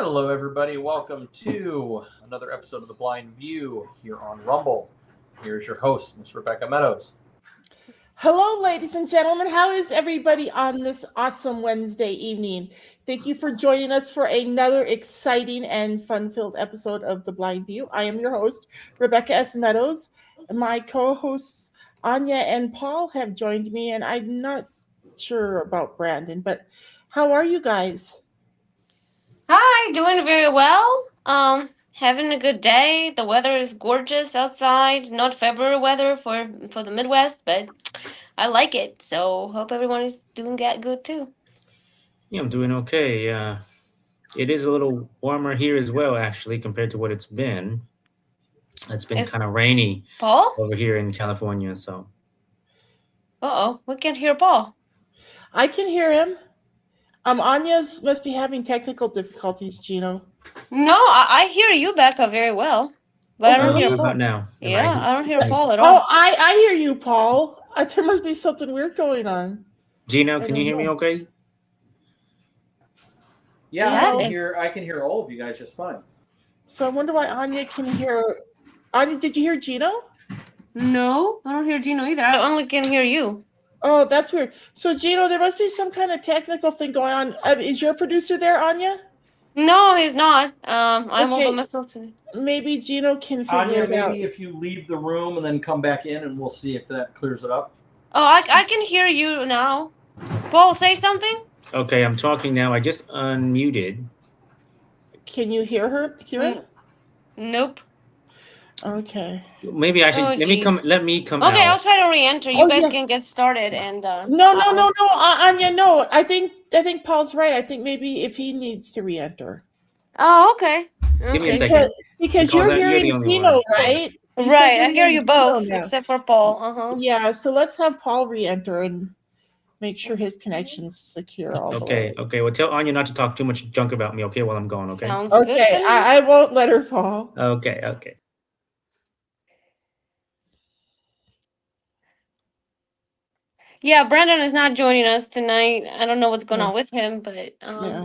Hello, everybody. Welcome to another episode of The Blind View here on Rumble. Here's your host, Miss Rebecca Meadows. Hello, ladies and gentlemen. How is everybody on this awesome Wednesday evening? Thank you for joining us for another exciting and fun-filled episode of The Blind View. I am your host, Rebecca S. Meadows. My co-hosts, Anya and Paul, have joined me, and I'm not sure about Brandon, but how are you guys? Hi, doing very well. Having a good day. The weather is gorgeous outside. Not February weather for the Midwest, but I like it. So hope everyone is doing good too. Yeah, I'm doing okay. It is a little warmer here as well, actually, compared to what it's been. It's been Is kind of rainy Paul? over here in California, so. Uh-oh, we can't hear Paul. I can hear him. Anya's must be having technical difficulties, Gino. No, I hear you, Becca, very well. But I don't really? hear How Paul. about now? Yeah, I don't hear Nice. Paul at Oh, all. I hear you, Paul. There must be something weird going on. Gino, I can you don't hear me know. okay? Yeah, Yeah, I can hear all of you guys just fine. So I wonder why Anya can hear. Anya, did you hear Gino? No, I don't hear Gino either. I only can hear you. Oh, that's weird. So Gino, there must be some kind of technical thing going on. Is your producer there, Anya? No, he's not. I'm all by Okay. myself today. Maybe Gino can figure Anya, it out. maybe if you leave the room and then come back in, and we'll see if that clears it up. Oh, I can hear you now. Paul, say something. Okay, I'm talking now. I just unmuted. Can you hear her? Hear it? Nope. Okay. Maybe I should Oh, let me come Okay, I'll out. try to re-enter. You Oh, guys yeah. can get started and No, Anya, no. I think Paul's right. I think maybe if he needs to re-enter. Oh, okay. Give me a Okay. second. Because Because you're you're the hearing only Gino, one. right? You said Right, you're I hear hearing you Gino both now. except for Paul. Uh-huh. Yeah, so let's have Paul re-enter and make sure his connection's secure all the way. Okay. Well, tell Anya not to talk too much junk about me, okay, while I'm gone, okay? Sounds good Okay, to me. I won't let her fall. Okay. Yeah, Brandon is not joining us tonight. I don't know what's going Yeah. on with him, but Yeah.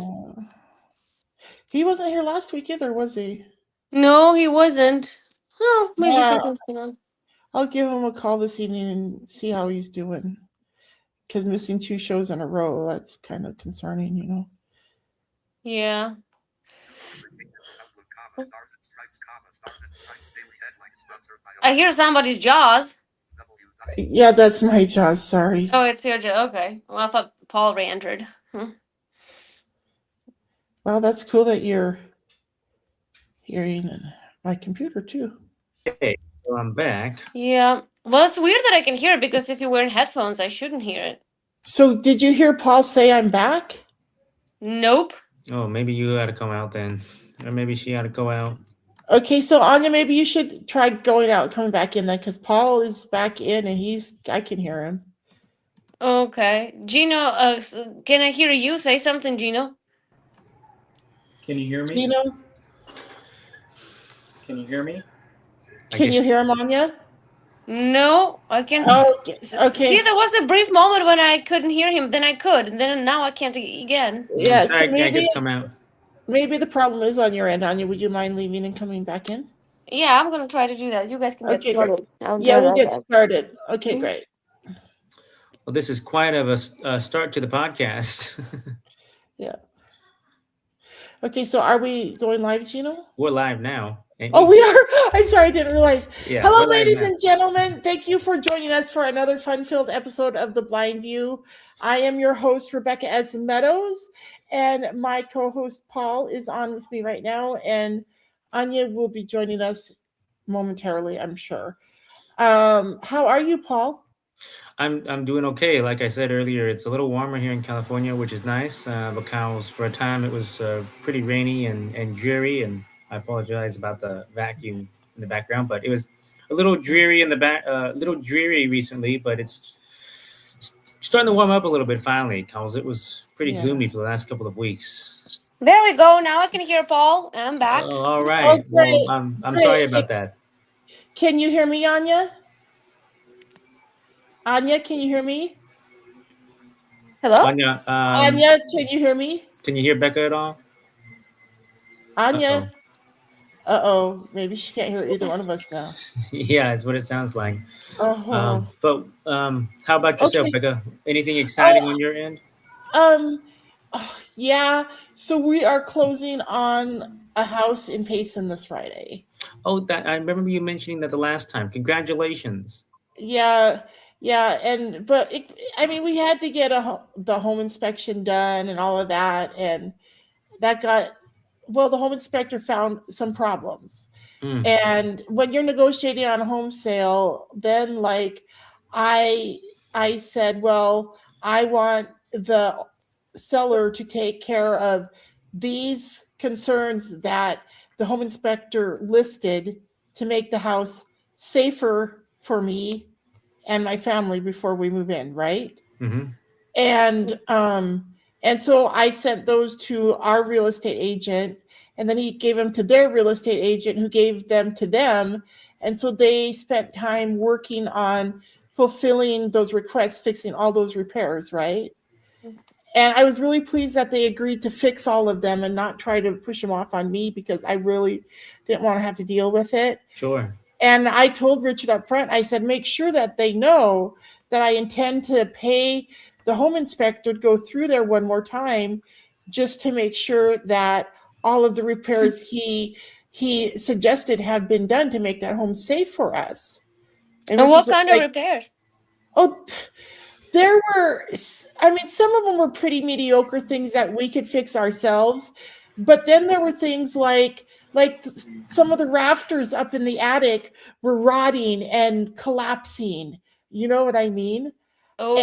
He wasn't here last week either, was he? no, he wasn't. Oh, maybe Yeah. something's going on. I'll give him a call this evening and see how he's doing. Because missing 2 shows in a row, that's kind of concerning, you know. Yeah. I hear somebody's jaws. Yeah, that's my jaw, sorry. Oh, it's your jaw. Okay. Well, I thought Paul re-entered. Well, that's cool that you're hearing my computer too. Okay, so I'm back. Yeah. Well, it's weird that I can hear it because if you're wearing headphones, I shouldn't hear it. So did you hear Paul say I'm back? Nope. Oh, maybe you had to come out then. Or maybe she had to go out. Okay, so Anya, maybe you should try going out and coming back in then, because Paul is back in and I can hear him. Okay. Gino, can I hear you say something, Gino? Can you hear me? Gino, Can you hear me? can you hear him, Anya? No, I can. Oh, okay. See, there was a brief moment when I couldn't hear him. Then I could, and then now I can't again. Yeah, so I maybe, just come out. maybe the problem is on your end, Anya. Would you mind leaving and coming back in? Yeah, I'm gonna try to do that. You guys can get Okay, started. Yeah, we'll get started. Okay, Mhm. great. Well, this is quite of a start to the podcast. Yeah. Okay, so are we going live, Gino? We're live now. Oh, we are. I'm sorry, I didn't realize. Yeah, Hello, we're live ladies now. and gentlemen. Thank you for joining us for another fun-filled episode of The Blind View. I am your host, Rebecca S. Meadows, and my co-host, Paul, is on with me right now, and Anya will be joining us momentarily, I'm sure. How are you, Paul? I'm doing okay. Like I said earlier, it's a little warmer here in California, which is nice. Because for a time it was pretty rainy and dreary, and I apologize about the vacuum in the background, but it was a little dreary in the little dreary recently. But it's starting to warm up a little bit finally, because it was pretty gloomy for the last couple of weeks. There we go. Now I can hear Paul. I'm back. Oh, all right. Oh, great. Well, I'm sorry about that. Can you hear me, Anya? Anya, can you hear me? Hello? Anya, Anya, can you hear me? can you hear Becca at all? Anya. Maybe she can't hear either one of us now. Yeah, that's what it sounds like. Oh, But how about yourself, okay. Becca? Anything exciting Oh, on your end? yeah. So we are closing on a house in Payson this Friday. Oh, that I remember you mentioning that the last time. Congratulations. Yeah, yeah, and but I mean, we had to get the home inspection done and all of that, and that got well. The home inspector found some problems. Mm, And when you're negotiating on a home sale, then like I I said, well, I want the seller to take care of these concerns that the home inspector listed to make the house safer for me and my family before we move in, right? mm-hmm. And so I sent those to our real estate agent, and then he gave them to their real estate agent, who gave them to them. And so they spent time working on fulfilling those requests, fixing all those repairs, right? And I was really pleased that they agreed to fix all of them and not try to push them off on me, because I really didn't want to have to deal with it. Sure. And I told Richard up front, I said, make sure that they know that I intend to pay the home inspector to go through there one more time, just to make sure that all of the repairs he suggested have been done to make that home safe for us. And what kind of repairs? Oh, there were, I mean, some of them were pretty mediocre things that we could fix ourselves. But then there were things like some of the rafters up in the attic were rotting and collapsing. You know what I mean? Oh,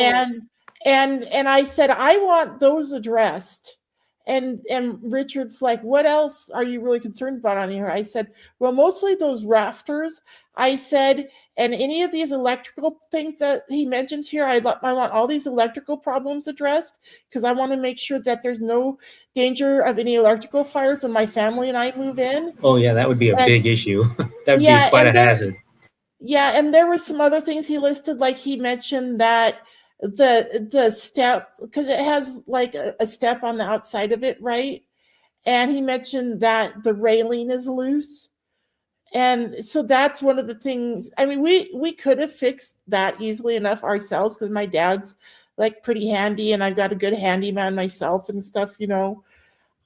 And I said, I want those addressed. And Richard's like, what else are you really concerned about on here? I said, well, mostly those rafters. I said, and any of these electrical things that he mentions here, I want all these electrical problems addressed, because I want to make sure that there's no danger of any electrical fires when my family and I move in. Oh yeah, that would be a big issue. That would Yeah, be quite and a hazard. Yeah, and there were some other things he listed, like he mentioned that the step, because it has like a step on the outside of it, right? And he mentioned that the railing is loose. And so that's one of the things. I mean, we could have fixed that easily enough ourselves, because my dad's like pretty handy, and I've got a good handyman myself and stuff, you know.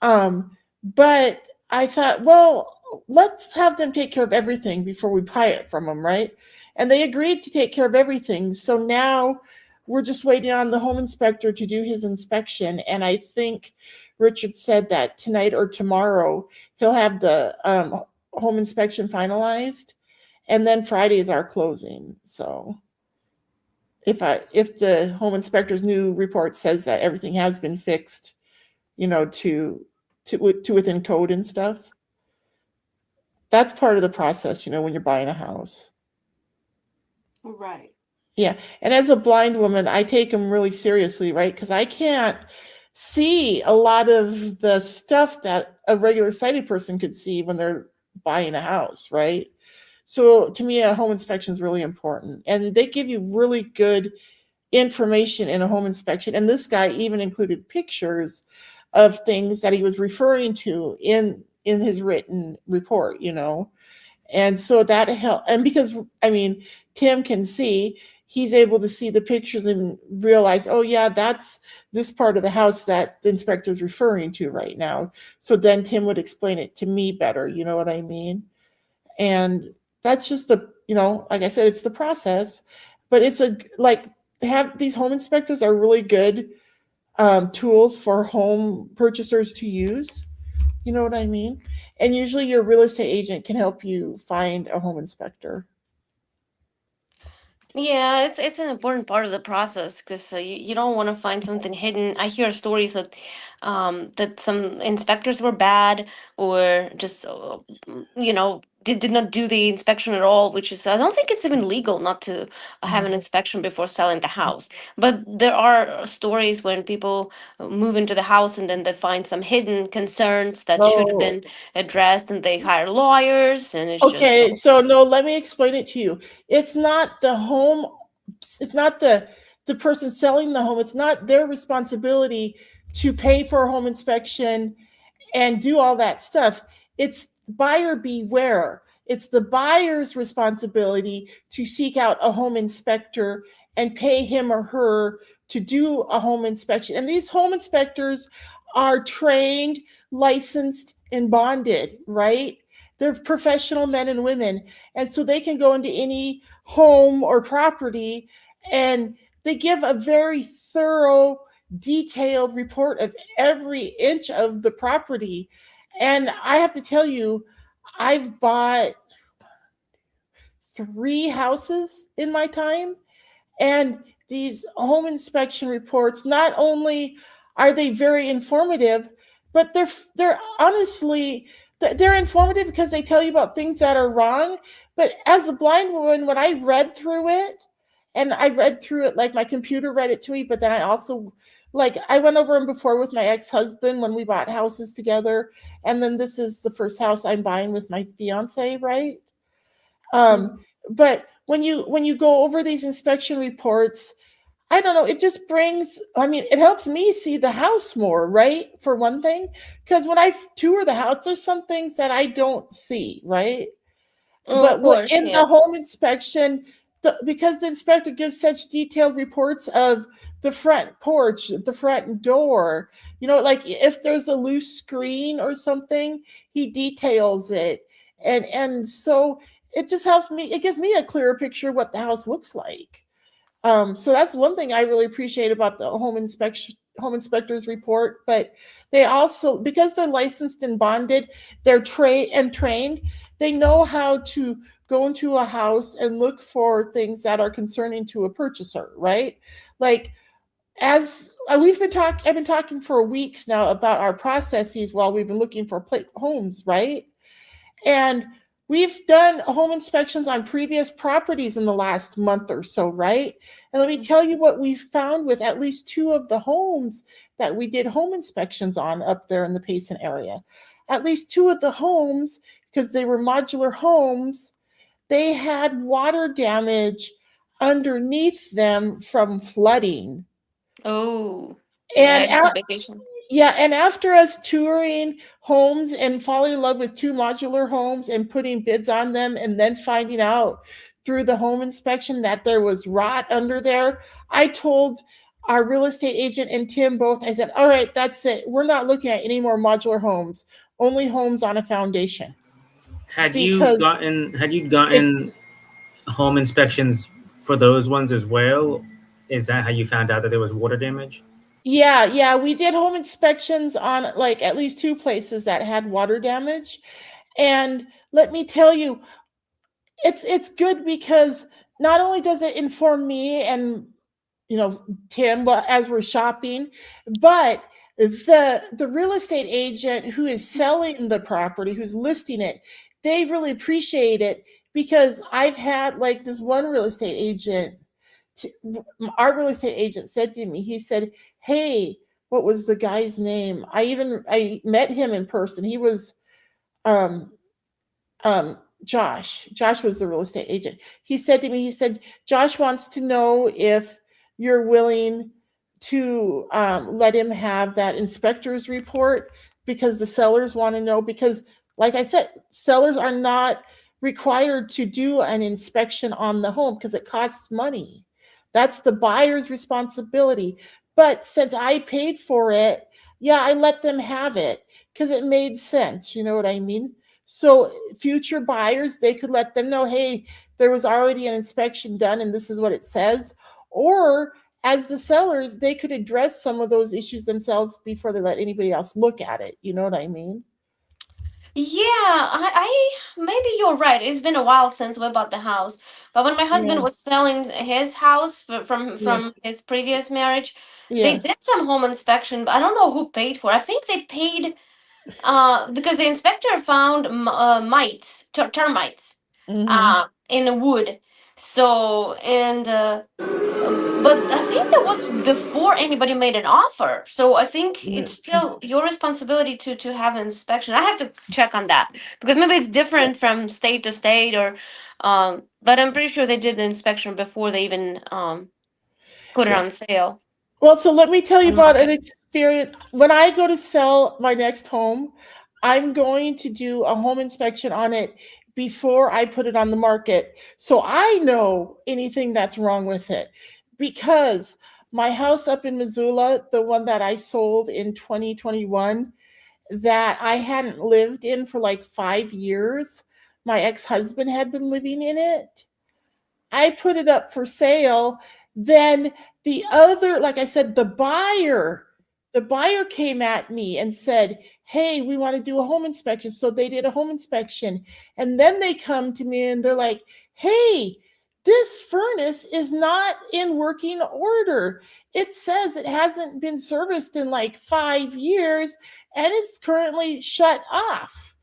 But I thought, well, let's have them take care of everything before we buy it from them, right? And they agreed to take care of everything. So now we're just waiting on the home inspector to do his inspection. And I think Richard said that tonight or tomorrow he'll have the home inspection finalized. And then Friday is our closing. So if the home inspector's new report says that everything has been fixed, you know, to within code and stuff, that's part of the process, you know, when you're buying a house. right. Yeah. And as a blind woman, I take them really seriously, right? Because I can't see a lot of the stuff that a regular sighted person could see when they're buying a house, right? So to me, a home inspection is really important. And they give you really good information in a home inspection. And this guy even included pictures of things that he was referring to in his written report, you know. And so that helped. And because, I mean, Tim can see, he's able to see the pictures and realize, oh yeah, that's this part of the house that the inspector is referring to right now. So then Tim would explain it to me better, you know what I mean? And that's just the, you know, like I said, it's the process. But it's have these home inspectors are really good tools for home purchasers to use. You know what I mean? And usually your real estate agent can help you find a home inspector. Yeah, it's an important part of the process, because you don't want to find something hidden. I hear stories that some inspectors were bad, or just did not do the inspection at all, which is, I don't think it's even legal not to have an inspection before selling the house. But there are stories when people move into the house and then they find some hidden concerns that should have Oh, been addressed, and they hire lawyers, and it's just okay. So no, let me explain it to you. It's not the home. It's not the person selling the home. It's not their responsibility to pay for a home inspection and do all that stuff. It's buyer beware. It's the buyer's responsibility to seek out a home inspector and pay him or her to do a home inspection. And these home inspectors are trained, licensed, and bonded, right? They're professional men and women. And so they can go into any home or property and they give a very thorough, detailed report of every inch of the property. And I have to tell you, I've bought 3 houses in my time, and these home inspection reports, not only are they very informative, but they're honestly they're informative because they tell you about things that are wrong. But as a blind woman, when I read through it, and I read through it like my computer read it to me, but then I also like I went over them before with my ex-husband when we bought houses together, and then this is the first house I'm buying with my fiance, right? But when you go over these inspection reports, I don't know, it just brings, I mean, it helps me see the house more, right? For one thing, because when I tour the house, there's some things that I don't see, right? But Of course, in yeah. the home inspection, because the inspector gives such detailed reports of the front porch, the front door, like if there's a loose screen or something, he details it. And so it just helps me, it gives me a clearer picture of what the house looks like. So that's one thing I really appreciate about the home inspector's report. But they also, because they're licensed and bonded, they're trained. They know how to go into a house and look for things that are concerning to a purchaser, right? Like as I've been talking for weeks now about our processes while we've been looking for homes, right? And we've done home inspections on previous properties in the last month or so, right? And let me tell you what we found with at least 2 of the homes that we did home inspections on up there in the Payson area. At least 2 of the homes, because they were modular homes, they had water damage underneath them from flooding. Oh, yeah, And it's a big issue. yeah, and after us touring homes and falling in love with 2 modular homes and putting bids on them and then finding out through the home inspection that there was rot under there, I told our real estate agent and Tim both, I said, all right, that's it. We're not looking at any more modular homes, only homes on a foundation. Had you gotten home inspections for those ones as well? Is that how you found out that there was water damage? Yeah, we did home inspections on like at least 2 places that had water damage. And let me tell you, it's good because not only does it inform me and Tim as we're shopping, but the real estate agent who is selling the property, who's listing it, they really appreciate it because I've had like this one real estate agent, our real estate agent said to me, he said, hey, what was the guy's name? I met him in person. He was um Josh. Josh was the real estate agent. He said to me, he said, Josh wants to know if you're willing to let him have that inspector's report because the sellers want to know. Because, like I said, sellers are not required to do an inspection on the home because it costs money. That's the buyer's responsibility. But since I paid for it, yeah, I let them have it because it made sense. You know what I mean? So future buyers, they could let them know, hey, there was already an inspection done and this is what it says. Or as the sellers, they could address some of those issues themselves before they let anybody else look at it. You know what I mean? Yeah, I maybe you're right. It's been a while since we bought the house. But when my husband Yeah. was selling his house from Yeah. from his previous marriage, they Yeah. did some home inspection, but I don't know who paid for it. I think they paid because the inspector found mites, termites, Mm-hmm. in the wood. So and but I think that was before anybody made an offer. So I think it's still your responsibility to have an inspection. I have to check on that because maybe it's different from state to state or but I'm pretty sure they did an inspection before they even put it Yeah. on sale. Well, so let me tell you about an experience. When I go to sell my next home, I'm going to do a home inspection on it before I put it on the market. So I know anything that's wrong with it. Because my house up in Missoula, the one that I sold in 2021, that I hadn't lived in for like 5 years, my ex-husband had been living in it. I put it up for sale. Then the other, like I said, the buyer came at me and said, hey, we want to do a home inspection. So they did a home inspection. And then they come to me and they're like, hey, this furnace is not in working order. It says it hasn't been serviced in like 5 years and it's currently shut off.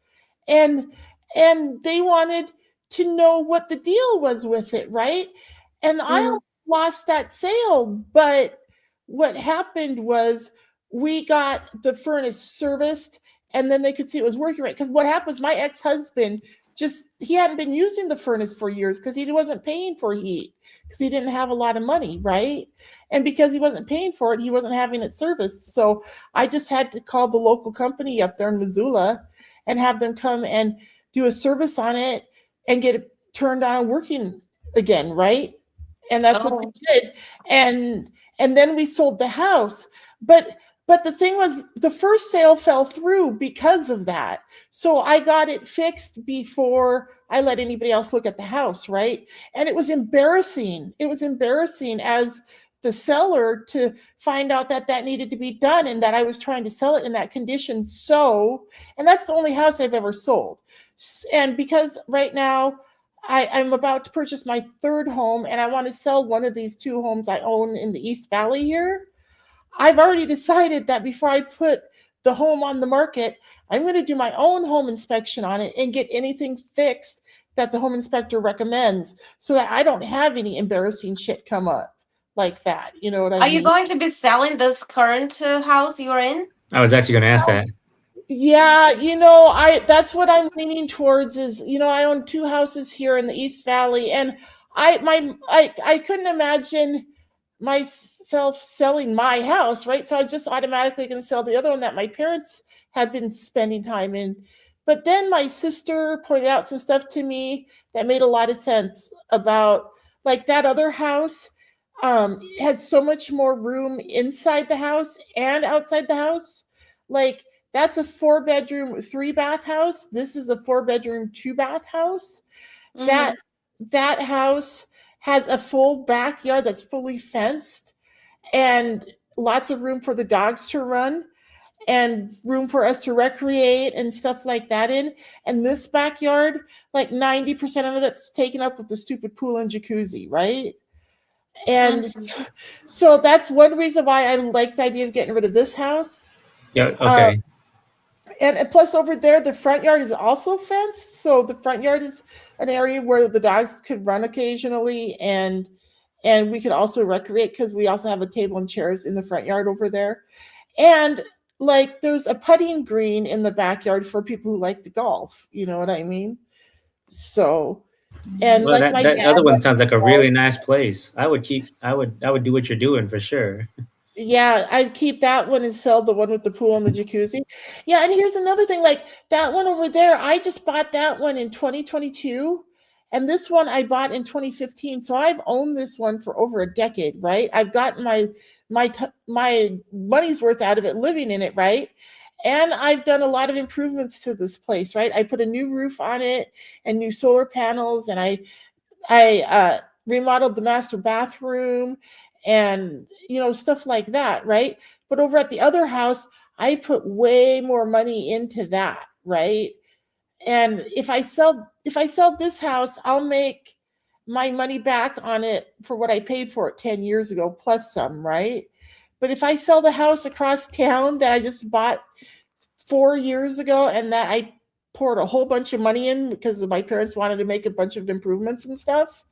And they wanted to know what the deal was with it, right? And I lost that sale, but what happened was we got the furnace serviced and then they could see it was working right. Because what happened was my ex-husband he hadn't been using the furnace for years because he wasn't paying for heat because he didn't have a lot of money, right? And because he wasn't paying for it, he wasn't having it serviced. So I just had to call the local company up there in Missoula and have them come and do a service on it and get it turned on and working again, right? And that's what they did. And then we sold the house. But the thing was, the first sale fell through because of that. So I got it fixed before I let anybody else look at the house, right? And it was embarrassing. It was embarrassing as the seller to find out that needed to be done and that I was trying to sell it in that condition. So, and that's the only house I've ever sold. And because right now I'm about to purchase my third home and I want to sell one of these 2 homes I own in the East Valley here, I've already decided that before I put the home on the market, I'm going to do my own home inspection on it and get anything fixed that the home inspector recommends so that I don't have any embarrassing shit come up like that. You know what I mean? Are you going to be selling this current house you're in? I was actually going to ask that. Yeah, that's what I'm leaning towards is, I own 2 houses here in the East Valley and I couldn't imagine myself selling my house, right? So I'm just automatically going to sell the other one that my parents have been spending time in. But then my sister pointed out some stuff to me that made a lot of sense about like that other house has so much more room inside the house and outside the house. Like that's a 4-bedroom, 3-bath house. This is a 4-bedroom, 2-bath house. Mhm. That house has a full backyard that's fully fenced and lots of room for the dogs to run and room for us to recreate and stuff like that in. And this backyard, like 90% of it's taken up with the stupid pool and jacuzzi, right? And so that's one reason why I like the idea of getting rid of this house. Yeah, okay. And plus over there, the front yard is also fenced. So the front yard is an area where the dogs could run occasionally and we could also recreate because we also have a table and chairs in the front yard over there. And like there's a putting green in the backyard for people who like to golf. You know what I mean? So, and Well, like my that dad other one likes sounds to like a golf. really nice place. I would do what you're doing for sure. Yeah, I'd keep that one and sell the one with the pool and the jacuzzi. Yeah, and here's another thing, like that one over there, I just bought that one in 2022, and this one I bought in 2015. So I've owned this one for over a decade, right? I've gotten my money's worth out of it living in it, right? And I've done a lot of improvements to this place, right? I put a new roof on it and new solar panels, and I remodeled the master bathroom and stuff like that, right? But over at the other house, I put way more money into that, right? And if I sell this house, I'll make my money back on it for what I paid for it 10 years ago plus some, right? But if I sell the house across town that I just bought 4 years ago and that I poured a whole bunch of money in because my parents wanted to make a bunch of improvements and stuff,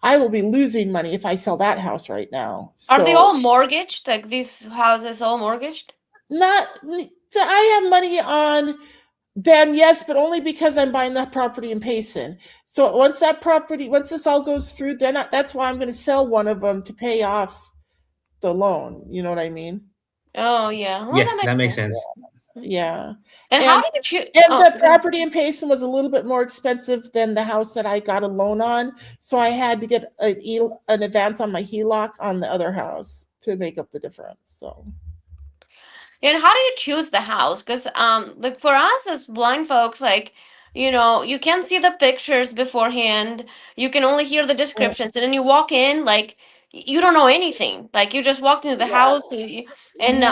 I will be losing money if I sell that house right now. Are they So all mortgaged? Like these houses all mortgaged? I have money on them, yes, but only because I'm buying that property in Payson. So once this all goes through, then that's why I'm going to sell one of them to pay off the loan. You know what I mean? Oh yeah. Well, Yeah, that makes sense. Yeah. And how do you choose? And the property in Payson was a little bit more expensive than the house that I got a loan on. So I had to get an advance on my HELOC on the other house to make up the difference. So. And how do you choose the house? Because like for us as blind folks, like you can't see the pictures beforehand. You can only hear the descriptions, and then you walk in like you don't know anything. Like you just walked into the house, and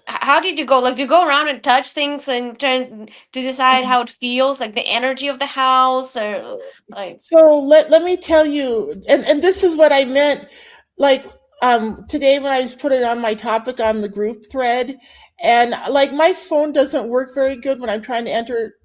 how did you go? Like, do you go around and touch things and try to decide how it feels, like the energy of the house, or like? So let me tell you, and this is what I meant, like today when I was putting on my topic on the group thread, and like my phone doesn't work very good when I'm trying to enter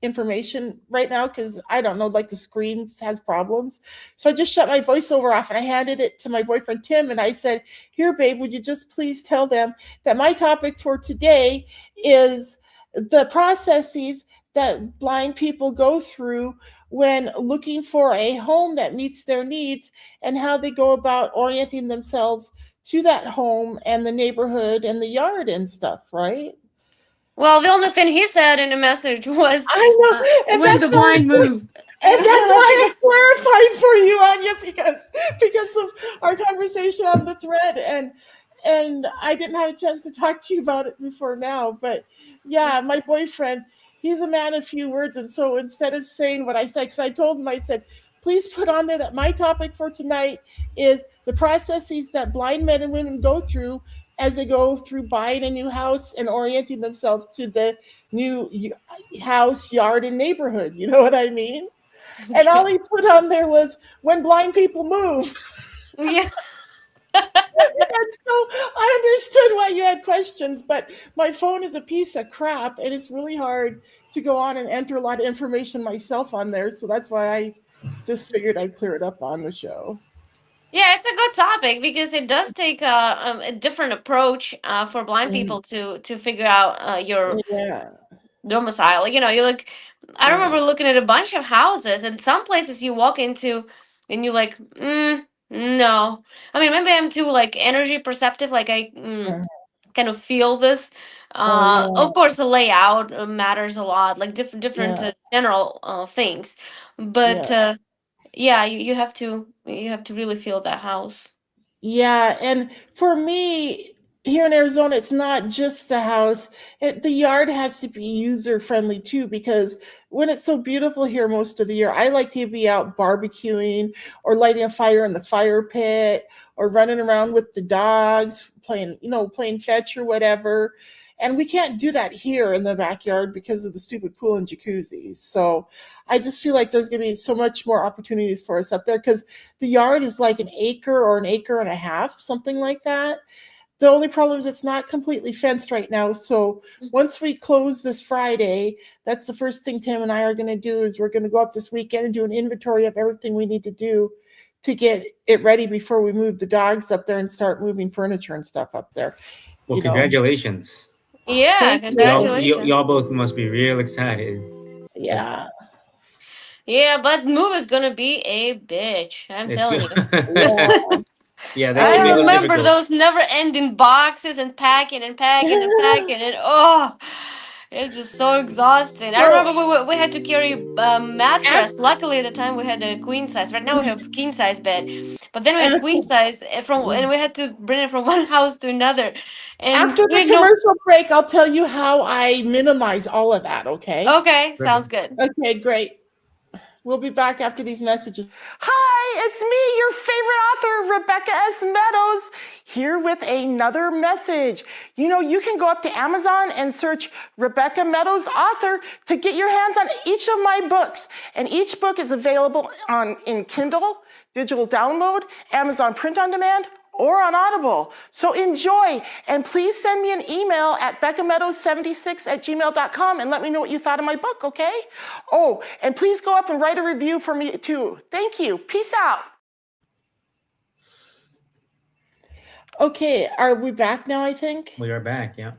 information right now because I don't know, like the screen has problems. So I just shut my voiceover off and I handed it to my boyfriend Tim and I said, "Here, babe, would you just please tell them that my topic for today is the processes that blind people go through when looking for a home that meets their needs and how they go about orienting themselves to that home and the neighborhood and the yard and stuff," right? Well, the only thing he said in the message was, I know, and when the blind moved. And that's why I'm clarifying for you, Anya, because of our conversation on the thread, and I didn't have a chance to talk to you about it before now. But yeah, my boyfriend, he's a man of few words, and so instead of saying what I said, because I told him, I said, please put on there that my topic for tonight is the processes that blind men and women go through as they go through buying a new house and orienting themselves to the new house, yard, and neighborhood. You know what I mean? And all he put on there was when blind people move. Yeah. And so I understood why you had questions, but my phone is a piece of crap and it's really hard to go on and enter a lot of information myself on there. So that's why I just figured I'd clear it up on the show. Yeah, it's a good topic because it does take a different approach for blind people to figure out your domicile. You look. I remember looking at a bunch of houses, and some places you walk into, and you're like, no. I mean, maybe I'm too like energy perceptive. Like I kind of feel this. Of course, the layout matters a lot, like different general things, but. Yeah, you have to really feel that house. Yeah, and for me here in Arizona, it's not just the house. The yard has to be user friendly too, because when it's so beautiful here most of the year, I like to be out barbecuing or lighting a fire in the fire pit or running around with the dogs, playing fetch or whatever. And we can't do that here in the backyard because of the stupid pool and jacuzzis. So I just feel like there's going to be so much more opportunities for us up there because the yard is like an acre or an acre and a half, something like that. The only problem is it's not completely fenced right now. So once we close this Friday, that's the first thing Tim and I are going to do is we're going to go up this weekend and do an inventory of everything we need to do to get it ready before we move the dogs up there and start moving furniture and stuff up there. Well, congratulations. Yeah, congratulations. Y'all both must be real excited. Yeah. Yeah, but move is gonna be a bitch. I'm telling you. Yeah, I remember those never-ending boxes and packing and packing and packing and it's just so exhausting. I remember we had to carry a mattress. Luckily, at the time we had a queen size. Right now we have king size bed, but then we had queen size and we had to bring it from one house to another. And after the commercial break, I'll tell you how I minimize all of that. Okay. Okay, sounds good. Okay, great. We'll be back after these messages. Hi, it's me, your favorite author, Rebecca S. Meadows, here with another message. You can go up to Amazon and search Rebecca Meadows author to get your hands on each of my books. And each book is available in Kindle, digital download, Amazon print on demand, or on Audible. So enjoy, and please send me an email at beccameadows76@gmail.com and let me know what you thought of my book, okay? Oh, and please go up and write a review for me too. Thank you. Peace out. Okay, are we back now, I think? We are back, yeah.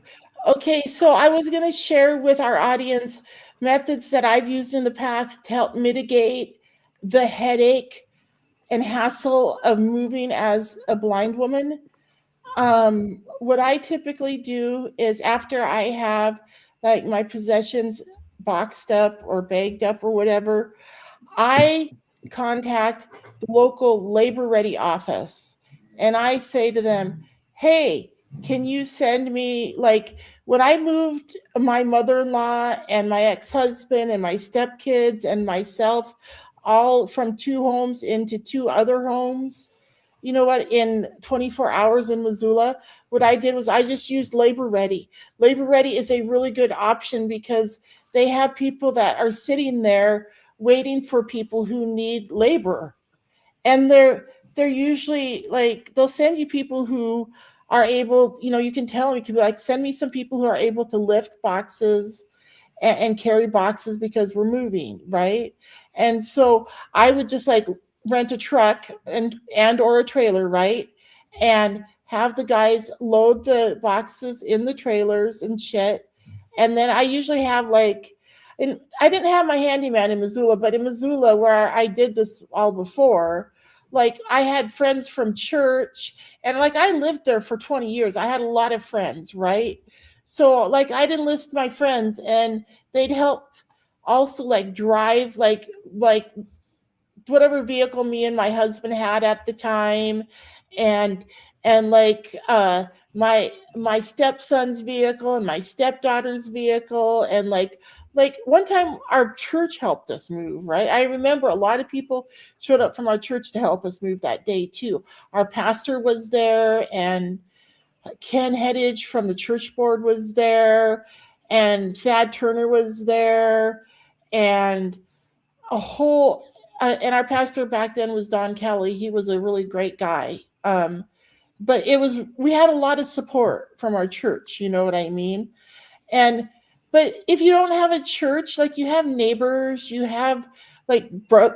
Okay, so I was going to share with our audience methods that I've used in the past to help mitigate the headache and hassle of moving as a blind woman. What I typically do is after I have like my possessions boxed up or bagged up or whatever, I contact the local labor ready office and I say to them, hey, can you send me, like, when I moved my mother in law and my ex husband and my stepkids and myself all from two homes into two other homes, you know what, in 24 hours in Missoula, what I did was I just used Labor Ready. Labor Ready is a really good option because they have people that are sitting there waiting for people who need labor, and they're usually like, they'll send you people who are able, you can tell them, you can be like, send me some people who are able to lift boxes and carry boxes because we're moving, right? And so I would just like rent a truck and or a trailer, right? And have the guys load the boxes in the trailers and shit. And then I usually have like, and I didn't have my handyman in Missoula, but in Missoula where I did this all before, like I had friends from church, and like I lived there for 20 years. I had a lot of friends, right? So like I'd enlist my friends and they'd help also like drive like whatever vehicle me and my husband had at the time, and like my stepson's vehicle and my stepdaughter's vehicle, and like one time our church helped us move, right? I remember a lot of people showed up from our church to help us move that day too. Our pastor was there, and Ken Headage from the church board was there, and Thad Turner was there, and a whole and our pastor back then was Don Kelly. He was a really great guy. But it was, we had a lot of support from our church, you know what I mean? And but if you don't have a church, like you have neighbors, you have like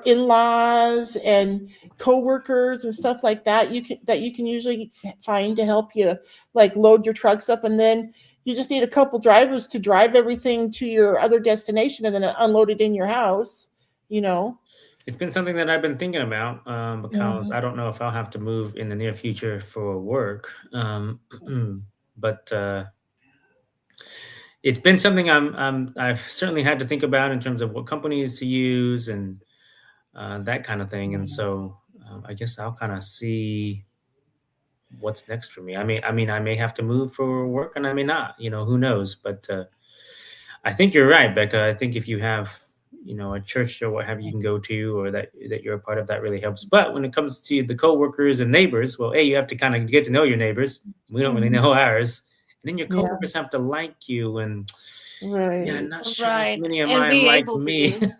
in-laws and co-workers and stuff like that, you can usually find to help you like load your trucks up, and then you just need a couple drivers to drive everything to your other destination and then unload it in your house, you know. It's been something that I've been thinking about because Mhm. I don't know if I'll have to move in the near future for work. But it's been something I've certainly had to think about in terms of what companies to use and that kind of thing. And so I guess I'll kind of see what's next for me. I may have to move for work, and I may not. Who knows? But I think you're right, Becca. I think if you have, a church or what have you can go to, or that you're a part of, that really helps. But when it comes to the coworkers and neighbors, well, you have to kind of get to know your neighbors. We don't really Mhm. know ours, and then your Yeah, coworkers have to like you, and yeah, I'm right. not sure if Right, many of and mine be like able me. to.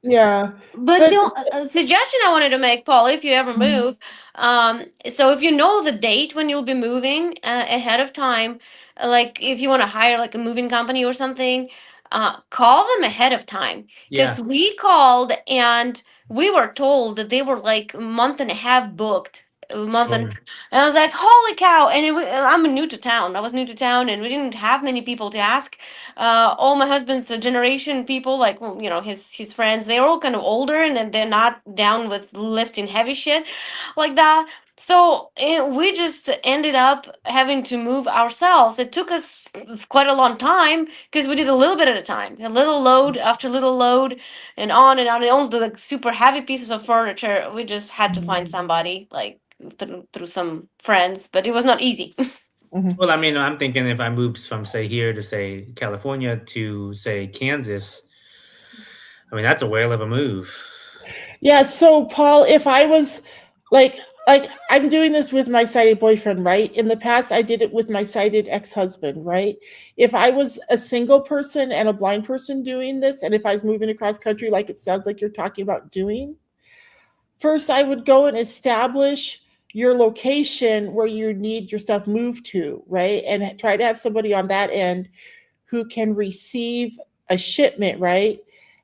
Yeah. But But the suggestion I wanted to make, Paul, if you ever move, so if you know the date when you'll be moving ahead of time, like if you want to hire like a moving company or something, call them ahead of time. Yeah, Because we called and we were told that they were like a month and a half booked. A month and sure. I was like, holy cow! And I'm new to town. I was new to town, and we didn't have many people to ask. All my husband's generation people, like, well, his friends, they're all kind of older, and then they're not down with lifting heavy shit like that. So we just ended up having to move ourselves. It took us quite a long time because we did a little bit at a time, a little load after little load, and on and on. And all the like, super heavy pieces of furniture, we just had to find somebody like through some friends, but it was not easy. mhm. Well, I'm thinking if I moved from say here to say California to say Kansas, that's a whale of a move. Yeah, so Paul, if I was like I'm doing this with my sighted boyfriend, right? In the past I did it with my sighted ex-husband, right? If I was a single person and a blind person doing this, and if I was moving across country like it sounds like you're talking about doing, first I would go and establish your location where you need your stuff moved to, right? And try to have somebody on that end who can receive a shipment, right?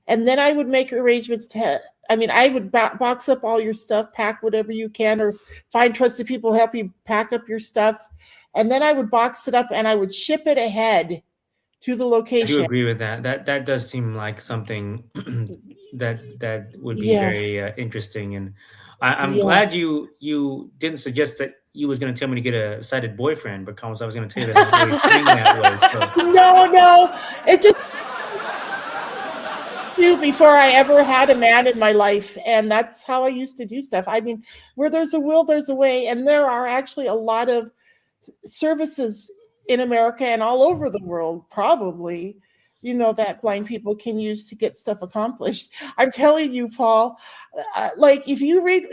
And then I would make arrangements to, I mean, I would box up all your stuff, pack whatever you can, or find trusted people to help you pack up your stuff. And then I would box it up and I would ship it ahead to the I do location. agree with that. That does seem like something that would be Yeah, very interesting, and I'm yeah. glad you didn't suggest that you was going to tell me to get a sighted boyfriend, because I was going to tell you that I don't always swing that way. So No, it just before I ever had a man in my life, and that's how I used to do stuff. I mean, where there's a will, there's a way, and there are actually a lot of services in America and all over the world, probably, that blind people can use to get stuff accomplished. I'm telling you, Paul, like if you read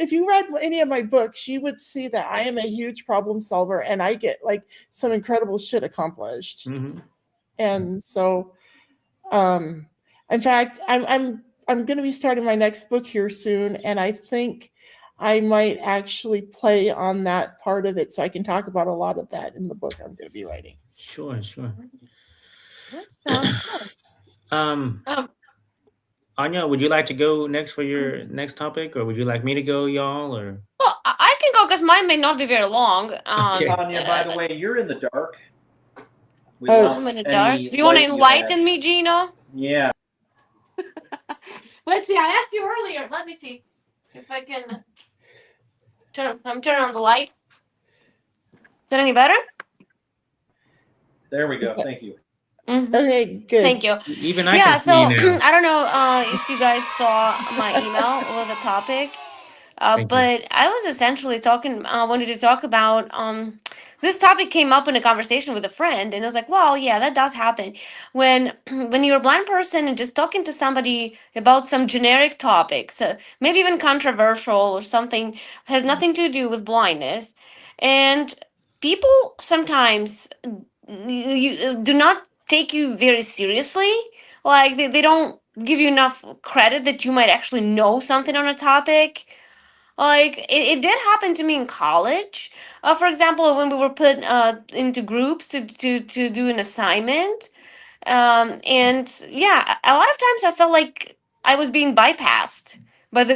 any of my books, you would see that I am a huge problem solver, and I get like some incredible shit accomplished. And so, in fact, I'm going to be starting my next book here soon, and I think I might actually play on that part of it, so I can talk about a lot of that in the book I'm going to be writing. Sure. That sounds good. Anya, would you like to go next for your next topic, or would you like me to go, y'all? Or Well, I can go because mine may not be very long. Okay. Tanya, by the way, you're in the dark. We Oh. lost I'm in the any dark. Do you want to light you enlighten had. me, Gino? Yeah. Let's see. I asked you earlier. Let me see if I can I'm turning on the light. Is that any better? There we go. Thank you. Okay, good. Thank you. even I can see you now. I don't know if you guys saw my email with the topic, Thank you. but I was essentially wanted to talk about this topic came up in a conversation with a friend, and I was like, well, yeah, that does happen when you're a blind person and just talking to somebody about some generic topics, maybe even controversial or something has nothing to do with blindness, and people sometimes you do not take you very seriously. Like they don't give you enough credit that you might actually know something on a topic. Like it did happen to me in college. For example, when we were put into groups to do an assignment. And yeah, a lot of times I felt like I was being bypassed. But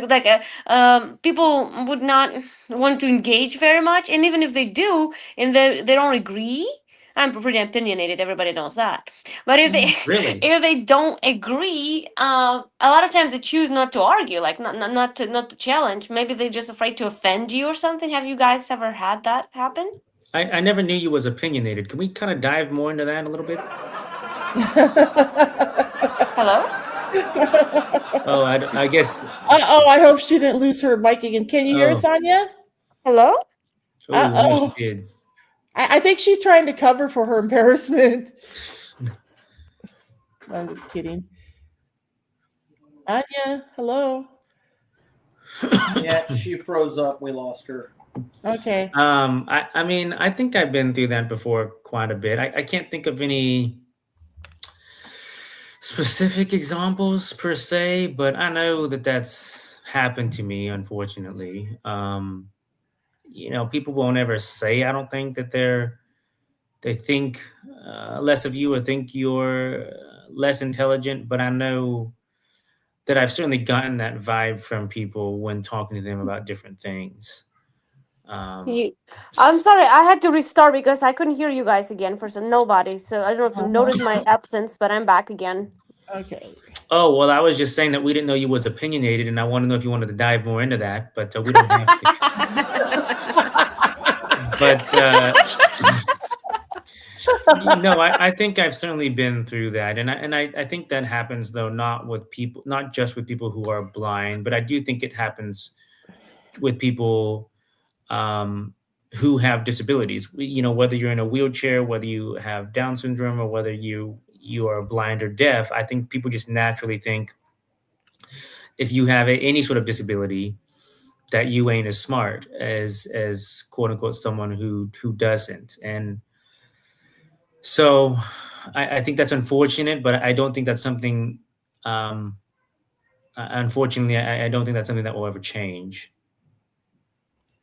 people would not want to engage very much, and even if they do, and they don't agree, I'm pretty opinionated. Everybody knows that. But if they Really? if they don't agree, a lot of times they choose not to argue, like not to challenge. Maybe they're just afraid to offend you or something. Have you guys ever had that happen? I never knew you was opinionated. Can we kind of dive more into that a little bit? Hello? Oh, I guess. I hope she didn't lose her mic again. Can you hear us, Anya? Hello? Oh, no, she did. I think she's trying to cover for her embarrassment. I'm just kidding. Anya, hello. Yeah, she froze up. We lost her. Okay. I mean, I think I've been through that before quite a bit. I can't think of any specific examples per se, but I know that that's happened to me, unfortunately. People won't ever say, I don't think, that they think less of you or think you're less intelligent, but I know that I've certainly gotten that vibe from people when talking to them about different things. I'm sorry, I had to restart because I couldn't hear you guys again for nobody. So I don't know if you noticed my absence, but I'm back again. Okay. Oh, well, I was just saying that we didn't know you was opinionated, and I want to know if you wanted to dive more into that, but we don't have to. But I think I've certainly been through that, and I think that happens though not just with people who are blind, but I do think it happens with people who have disabilities. Whether you're in a wheelchair, whether you have Down syndrome, or whether you are blind or deaf, I think people just naturally think if you have any sort of disability that you ain't as smart as quote unquote someone who doesn't. And so I think that's unfortunate, but I don't think that's something unfortunately I don't think that's something that will ever change.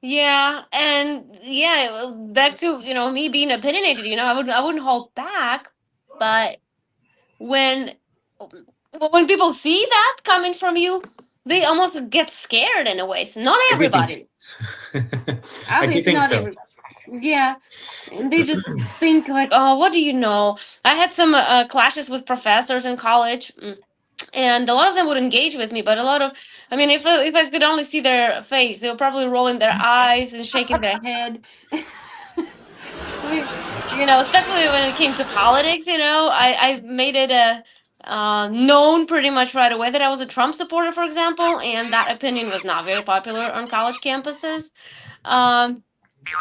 Yeah, and back to me being opinionated. I wouldn't hold back, but when people see that coming from you, they almost get scared in a way. So not everybody. I do think so. Everybody. Yeah, and they just think like, oh, what do you know? I had some clashes with professors in college. and a lot of them would engage with me, but a lot of, I mean, if I could only see their face, they were probably rolling their eyes and shaking their head. Especially when it came to politics, I made it known pretty much right away that I was a Trump supporter, for example, and that opinion was not very popular on college campuses. Um,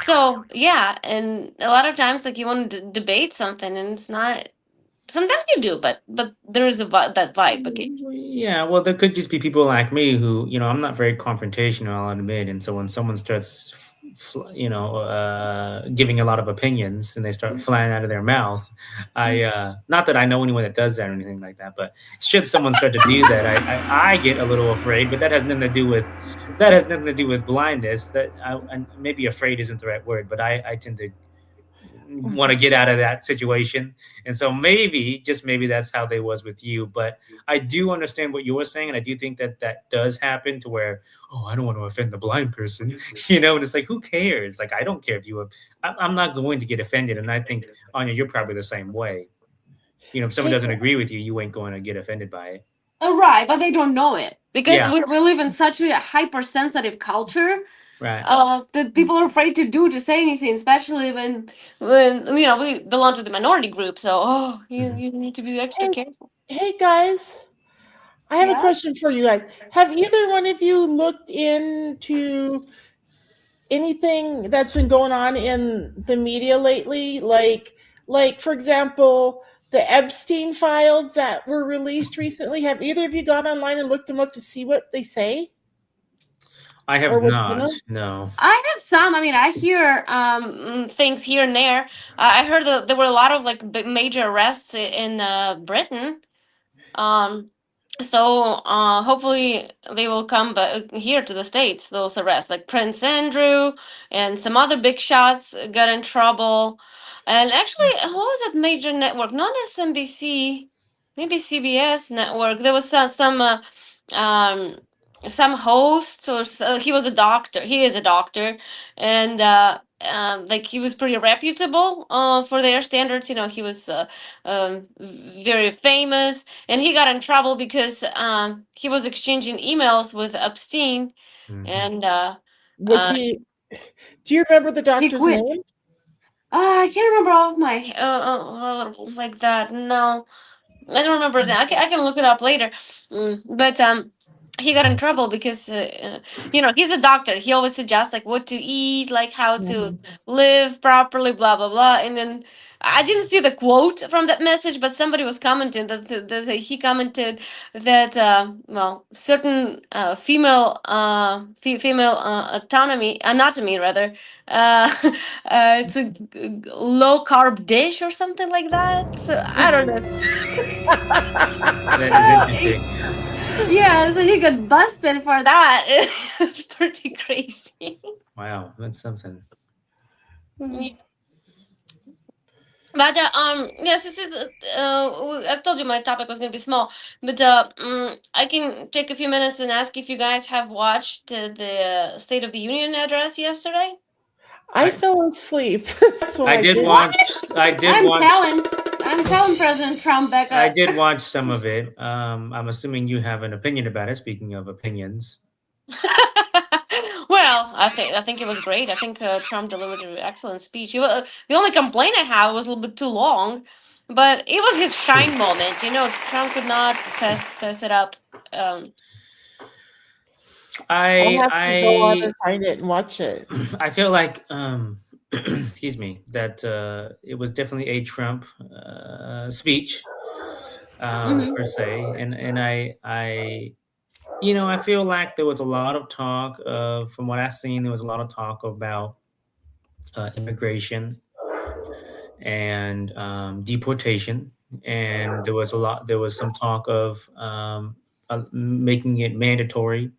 so yeah, and a lot of times, like, you want to debate something, and it's not. Sometimes you do, but there is that vibe. Okay. Yeah, well, there could just be people like me who, I'm not very confrontational, I'll admit. And so when someone starts, giving a lot of opinions and they start flying out of their mouth, not that I know anyone that does that or anything like that, but should someone start to do that, I get a little afraid. But that has nothing to do with blindness. And maybe afraid isn't the right word, but I tend to want to get out of that situation. And so maybe, just maybe, that's how they was with you. But I do understand what you were saying, and I do think that does happen, to where, oh, I don't want to offend the blind person, and it's like, who cares? Like, I don't care if I'm not going to get offended. And I think, Anya, you're probably the same way. If someone doesn't agree with you, you ain't going to get offended by it. Right, but they don't know it, because we live in such a hypersensitive culture. Right. That people are afraid to say anything, especially when we belong to the minority group. So you need to be extra careful. Hey guys, I have a question for you guys. Have either one of you looked into anything that's been going on in the media lately? Like for example, the Epstein files that were released recently. Have either of you gone online and looked them up to see what they say? I have not. No. I have some. I mean, I hear things here and there. I heard that there were a lot of like major arrests in Britain. So hopefully they will come back here to the States, those arrests. Like Prince Andrew and some other big shots got in trouble. And actually, what was that major network? Not SMBC, maybe CBS network. There was some host, or he was a doctor. He is a doctor, and like, he was pretty reputable for their standards. He was very famous, and he got in trouble because he was exchanging emails with Epstein. And was he? Do you remember the doctor's name? I can't remember off my like that. No, I don't remember that. I can look it up later. But he got in trouble because he's a doctor. He always suggests like what to eat, like how to live properly, blah blah blah. And then I didn't see the quote from that message, but somebody was commenting that he commented that certain female anatomy rather, it's a low carb dish or something like that. So I don't know. That is interesting. Yeah, so he got busted for that. It's pretty crazy. Wow, that's something. Yeah. But yes, I told you my topic was going to be small, but I can take a few minutes and ask if you guys have watched the State of the Union address yesterday. I fell asleep. So I did watch. I'm telling President Trump, Becca. I did watch some of it. I'm assuming you have an opinion about it. Speaking of opinions. Well, I think it was great. I think Trump delivered an excellent speech. The only complaint I had was a little bit too long, but it was his shine moment. Trump could not pass it up. I have to go on and find it and watch it. I feel like, excuse me, that it was definitely a Trump speech, per se, and I feel like there was a lot of talk from what I've seen, there was a lot of talk about immigration and deportation, and there was some talk of making it mandatory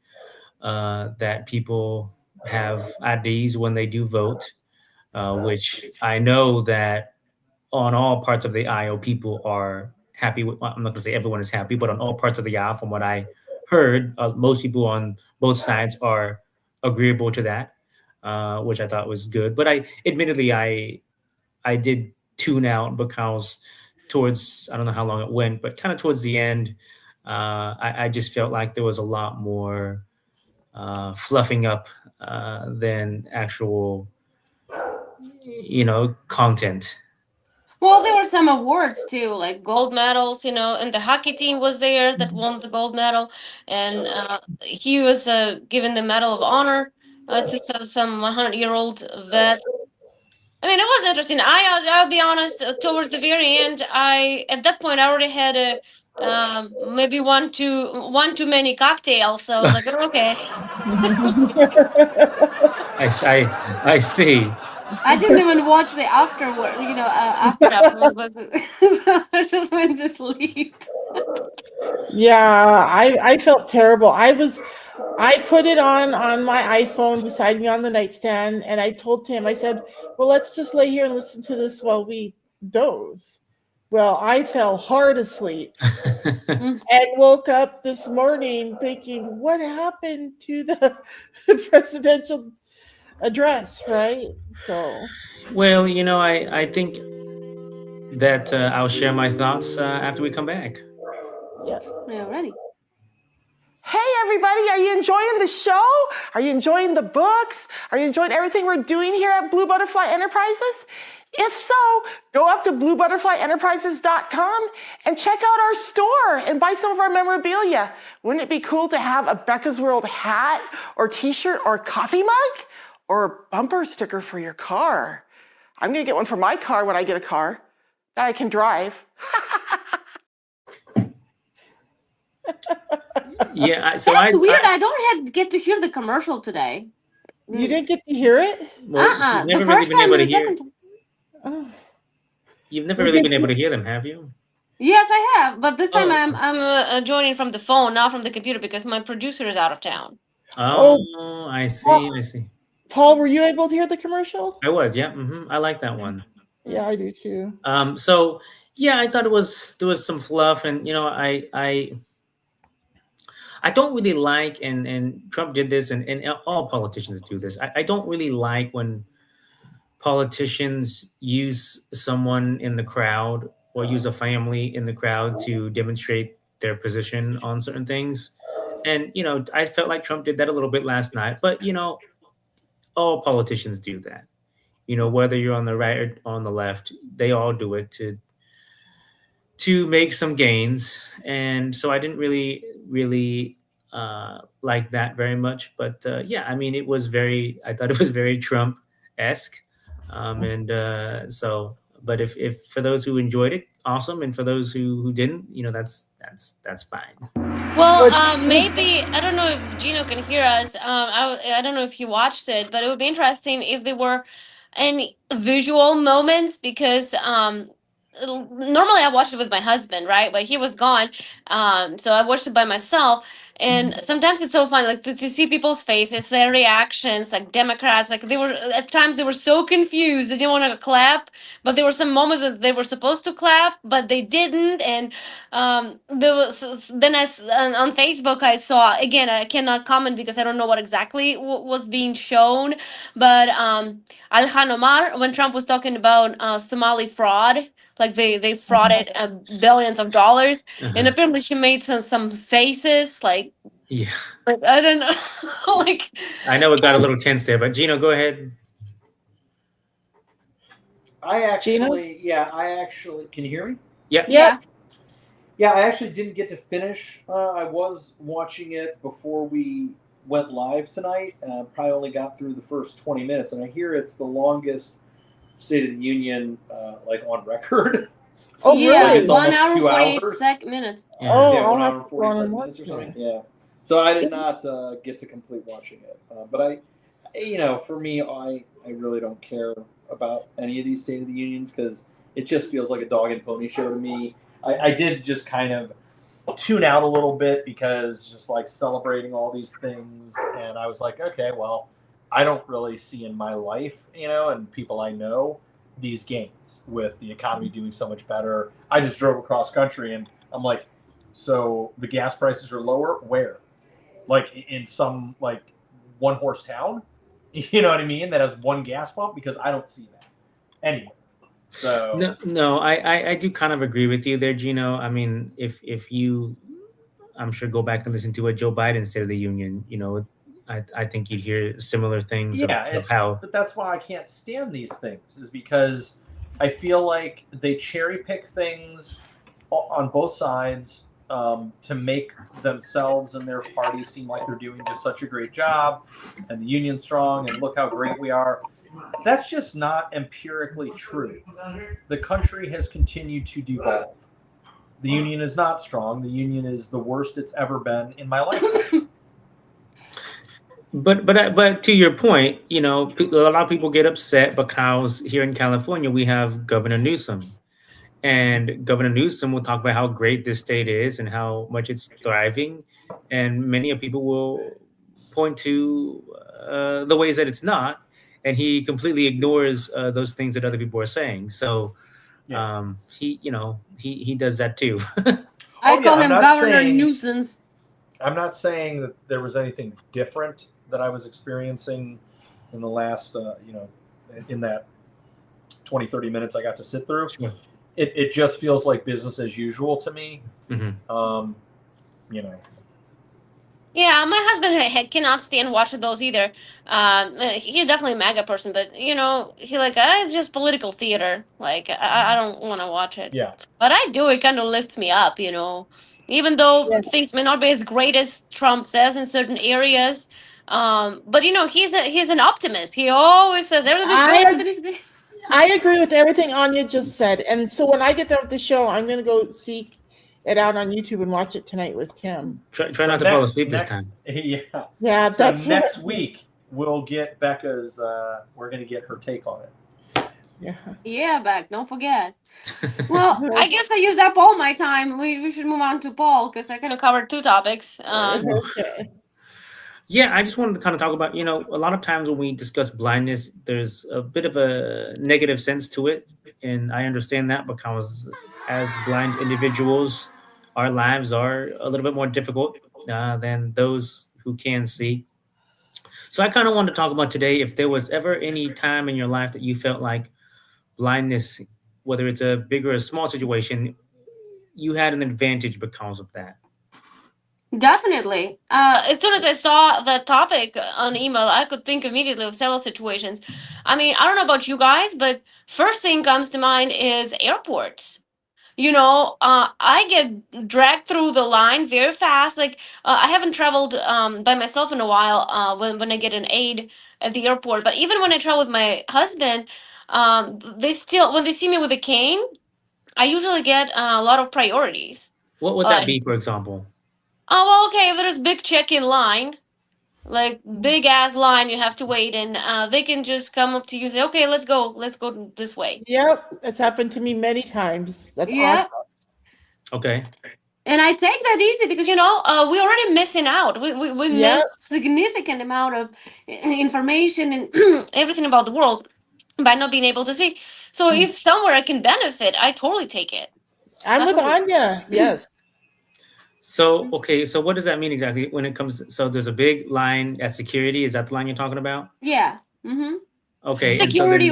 that people have IDs when they do vote, which I know that on all parts of the aisle, people are happy with. I'm not going to say everyone is happy, but on all parts of the aisle, from what I heard, most people on both sides are agreeable to that, which I thought was good. But admittedly, I did tune out because towards, I don't know how long it went, but kind of towards the end, I just felt like there was a lot more fluffing up than actual, content. Well, there were some awards too, like gold medals, and the hockey team was there that won the gold medal, and he was given the Medal of Honor to some 100-year-old vet. I mean, it was interesting. I'll be honest. Towards the very end, at that point I already had a maybe one too many cocktails. So I was like, "Oh, okay." I see. I didn't even watch the afterward, after that, but I just went to sleep. Yeah, I felt terrible. I put it on my iPhone beside me on the nightstand, and I told Tim, I said, "Well, let's just lay here and listen to this while we doze." Well, I fell hard asleep and woke up this morning thinking, "What happened to the presidential address?" Right? So, Well, I think that I'll share my thoughts after we come back. yeah. Yeah, ready. Hey, everybody, are you enjoying the show? Are you enjoying the books? Are you enjoying everything we're doing here at Blue Butterfly Enterprises? If so, go up to bluebutterflyenterprises.com and check out our store and buy some of our memorabilia. Wouldn't it be cool to have a Becca's World hat or t-shirt or coffee mug or a bumper sticker for your car? I'm going to get one for my car when I get a car that I can drive. Yeah, so That's weird. I don't get to hear the commercial today. You didn't get to hear it? Well, The first time and the second time. Oh. You've never really been able to hear them, have you? Yes, I have, but this time I'm joining from the phone, not from the computer, because my producer is out of town. Oh, I see. Paul, were you able to hear the commercial? I was, yeah. I like that one. Yeah, I do too. So yeah, I thought there was some fluff, and I don't really like, and Trump did this, and all politicians do this. I don't really like when politicians use someone in the crowd or use a family in the crowd to demonstrate their position on certain things. And, I felt like Trump did that a little bit last night, but, all politicians do that. Whether you're on the right or on the left, they all do it to make some gains. And so I didn't really like that very much. But yeah, I mean, I thought it was very Trump-esque. But if for those who enjoyed it, awesome. And for those who didn't, that's fine. Well, maybe, I don't know if Gino can hear us. I don't know if he watched it, but it would be interesting if there were any visual moments, because normally I watched it with my husband, right? But he was gone. So I watched it by myself. And sometimes it's so fun, like to see people's faces, their reactions, like Democrats, like at times they were so confused, they didn't want to clap, but there were some moments that they were supposed to clap, but they didn't. And there was, then on Facebook I saw, again, I cannot comment because I don't know what exactly was being shown, but Alhan Omar, when Trump was talking about Somali fraud, like they frauded billions of dollars, and apparently she made some faces, like, yeah, I don't know. Like, I know it got a little tense there, but Gino, go ahead. I actually, can you hear me? Yeah. Yeah, I actually didn't get to finish. I was watching it before we went live tonight. Probably only got through the first 20 minutes, and I hear it's the longest State of the Union like on record. Oh, yeah, really? It's 1 almost hour 2 48 minutes. Yeah. Oh, Yeah, I'll 1 have hour to and go on 47 and minutes or watch something. it. Yeah. So I did not get to complete watching it. But for me, I really don't care about any of these State of the Unions because it just feels like a dog and pony show to me. I did just kind of tune out a little bit because just like celebrating all these things. And I was like, okay, well, I don't really see in my life, and people I know, these gains with the economy doing so much better. I just drove across country and I'm like, so the gas prices are lower? Where? Like in some like one horse town? You know what I mean? That has one gas pump? Because I don't see that anywhere. So No, I do kind of agree with you there, Gino. I mean, if you I'm sure go back and listen to what Joe Biden State of the Union. I think you'd hear similar things Yeah, of how. but that's why I can't stand these things, is because I feel like they cherry pick things on both sides to make themselves and their party seem like they're doing just such a great job, and the union's strong, and look how great we are. That's just not empirically true. The country has continued to devolve. The union is not strong. The union is the worst it's ever been in my lifetime. But to your point, a lot of people get upset because here in California we have Governor Newsom, and Governor Newsom will talk about how great this state is and how much it's thriving, and many of people will point to the ways that it's not, and he completely ignores those things that other people are saying. So he does that too. I call him Governor Nuisance. I'm not saying that there was anything different that I was experiencing in the last, in that 20, 30 minutes I got to sit through. Sure. It just feels like business as usual to me. Mm-hmm. Yeah, my husband cannot stand watching those either. He's definitely a MAGA person, but he like, it's just political theater. Like, I don't want to watch it. Yeah. But I do. It kind of lifts me up, even though things may not be as great as Trump says in certain areas. But he's an optimist. He always says everything's great. I agree with everything Anya just said, and so when I get done with the show, I'm going to go seek it out on YouTube and watch it tonight with Kim. Try not to fall asleep this time. Yeah. So that's next week we'll get Becca's. We're going to get her take on it. Yeah, Beck. Don't forget. Well, I guess I used up all my time. We should move on to Paul because I kind of covered two topics. Okay. Yeah, I just wanted to kind of talk about, a lot of times when we discuss blindness, there's a bit of a negative sense to it. And I understand that because as blind individuals, our lives are a little bit more difficult than those who can see. So I kind of wanted to talk about today if there was ever any time in your life that you felt like blindness, whether it's a big or a small situation, you had an advantage because of that. Definitely. As soon as I saw the topic on email, I could think immediately of several situations. I mean, I don't know about you guys, but first thing comes to mind is airports. I get dragged through the line very fast. Like, I haven't traveled by myself in a while when I get an aide at the airport. But even when I travel with my husband, when they see me with a cane, I usually get a lot of priorities. What would that be, for example? Oh, well, okay, if there's big check-in line, like big ass line you have to wait, and they can just come up to you and say, okay, let's go this way. Yep, it's happened to me many times. That's awesome. Okay. And I take that easy because we're already missing out. We miss significant amount of information and everything about the world by not being able to see. So if somewhere I can benefit, I totally take it. I'm with Anya. Yes. So what does that mean exactly when it comes? So there's a big line at security. Is that the line you're talking about? Yeah. Mm-hmm. Okay. Security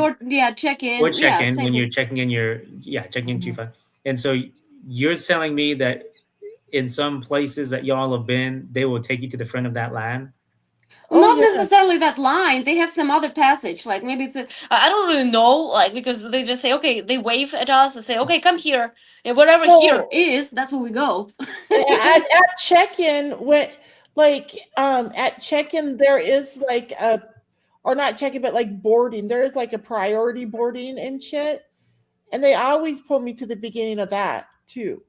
check-in. Or check-in when thing. You're checking in checking in G5. And so you're telling me that in some places that y'all have been, they will take you to the front of that line? Not necessarily that line. They have some other passage. Like maybe it's I don't really know. Like because they just say okay. They wave at us and say okay, come here. And whatever here is, that's where we go. at check-in, at check-in there is like or not check-in, but like boarding. There is like a priority boarding and shit, and they always pull me to the beginning of that too.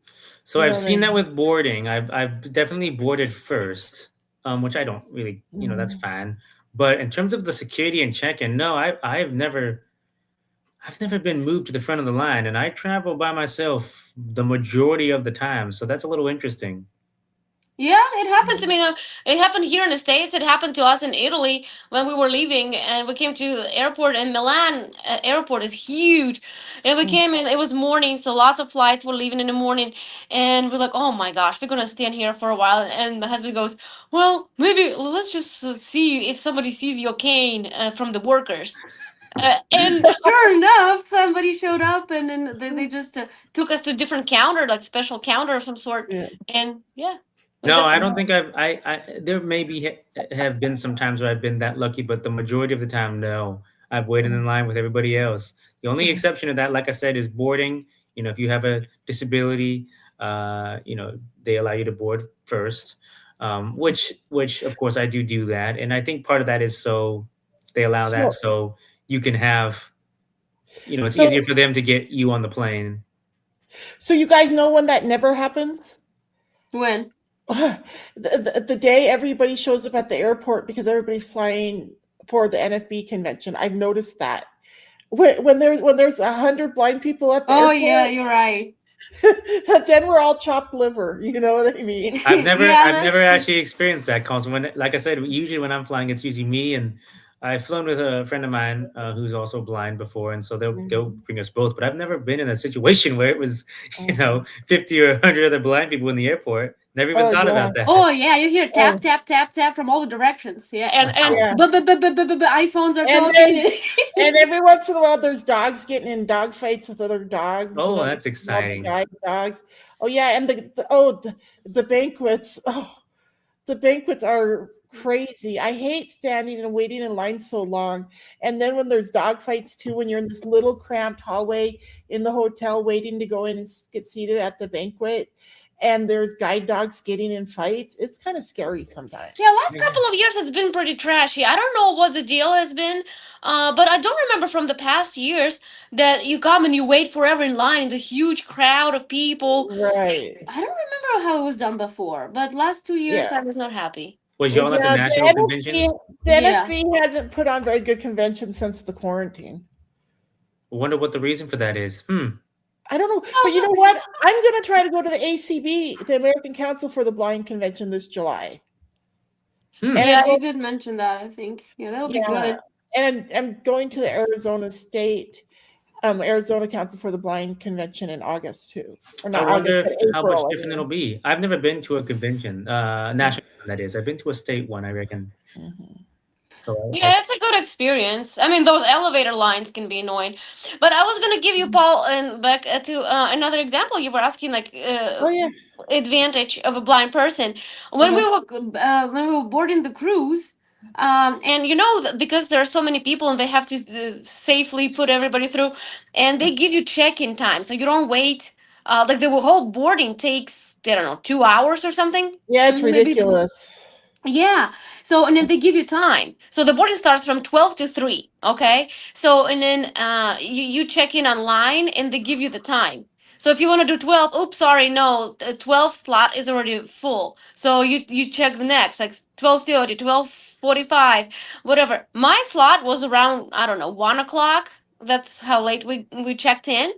So I've seen that with boarding. I've definitely boarded first. Which I don't really, that's fine. But in terms of the security and check-in, no, I've never been moved to the front of the line, and I travel by myself the majority of the time. So that's a little interesting. Yeah, it happened to me. It happened here in the States. It happened to us in Italy when we were leaving, and we came to the airport. And Milan airport is huge, and we came in. It was morning, so lots of flights were leaving in the morning, and we're like, "Oh my gosh, we're gonna stand here for a while." And my husband goes, "Well, maybe let's just see if somebody sees your cane from the workers." And sure enough, somebody showed up, and then they just took us to a different counter, like special counter of some sort, and yeah. Like No, that's I don't think there maybe have been some times where I've been that lucky, but the majority of the time, no. I've waited in line with everybody else. The only exception to that, like I said, is boarding. If you have a disability, they allow you to board first, which of course I do that, and I think part of that is so they allow that So, so you can have, it's so, easier for them to get you on the plane. so you guys know when that never happens? when. The day everybody shows up at the airport because everybody's flying for the NFB convention. I've noticed that when there's 100 blind people at the Oh airport, yeah, you're right. then we're all chopped liver. You know what I mean? I've never Yeah, I've that's never true. actually experienced that, Colin. When, like I said, usually when I'm flying, it's usually me, and I've flown with a friend of mine who's also blind before, and so they'll Mhm, bring us both. But I've never been in a situation where it was, mhm. 50 or 100 other blind people in the airport. Never even Oh thought yeah. about that. Oh yeah, you hear Oh tap tap tap tap from all the directions. Yeah, and Wow. yeah. iPhones are And talking. every once in a while there's dogs getting in dog fights with other dogs. Oh, that's All the exciting. guide dogs. Oh yeah, and the banquets. Oh, the banquets are crazy. I hate standing and waiting in line so long. And then when there's dog fights too, when you're in this little cramped hallway in the hotel waiting to go in and get seated at the banquet, and there's guide dogs getting in fights, it's kind of scary sometimes. Yeah, last couple of years it's been pretty trashy. I don't know what the deal has been, but I don't remember from the past years that you come and you wait forever in line in the huge crowd of people. Right. I don't remember how it was done before, but last 2 years Yeah. I was not happy. Was Well, y'all at the yeah, national conventions? The Yeah. NFB hasn't put on very good conventions since the quarantine. I wonder what the reason for that is. I don't know, but you Oh, know what? I'm going to try to go to the ACB, the American Council for the Blind convention this July. Hmm. And yeah, I'm you going, did mention that, I think. Yeah, that would be yeah, good. and I'm going to the Arizona State, Arizona Council for the Blind convention in August too, or I not August, wonder but how much April. I different it'll mean. be. I've never been to a convention, Yeah. national one, that is. I've been to a state one, I reckon. Mhm. So Yeah, it's a good experience. I mean, those elevator lines can be annoying. But I was gonna give you, Paul, and back to another example. You were asking like Oh yeah. advantage of a blind person when we were boarding the cruise. And because there are so many people and they have to safely put everybody through, and they give you check-in time, so you don't wait. Like the whole boarding takes, I don't know, 2 hours or something. Yeah, it's Maybe. ridiculous. Yeah. So and then they give you time. So the boarding starts from 12 to 3. Okay. So and then you check in online and they give you the time. So if you want to do 12, oops, sorry, no, the 12 slot is already full. So you check the next, like 12:30, 12:45, whatever. My slot was around, I don't know, 1 o'clock. That's how late we checked in.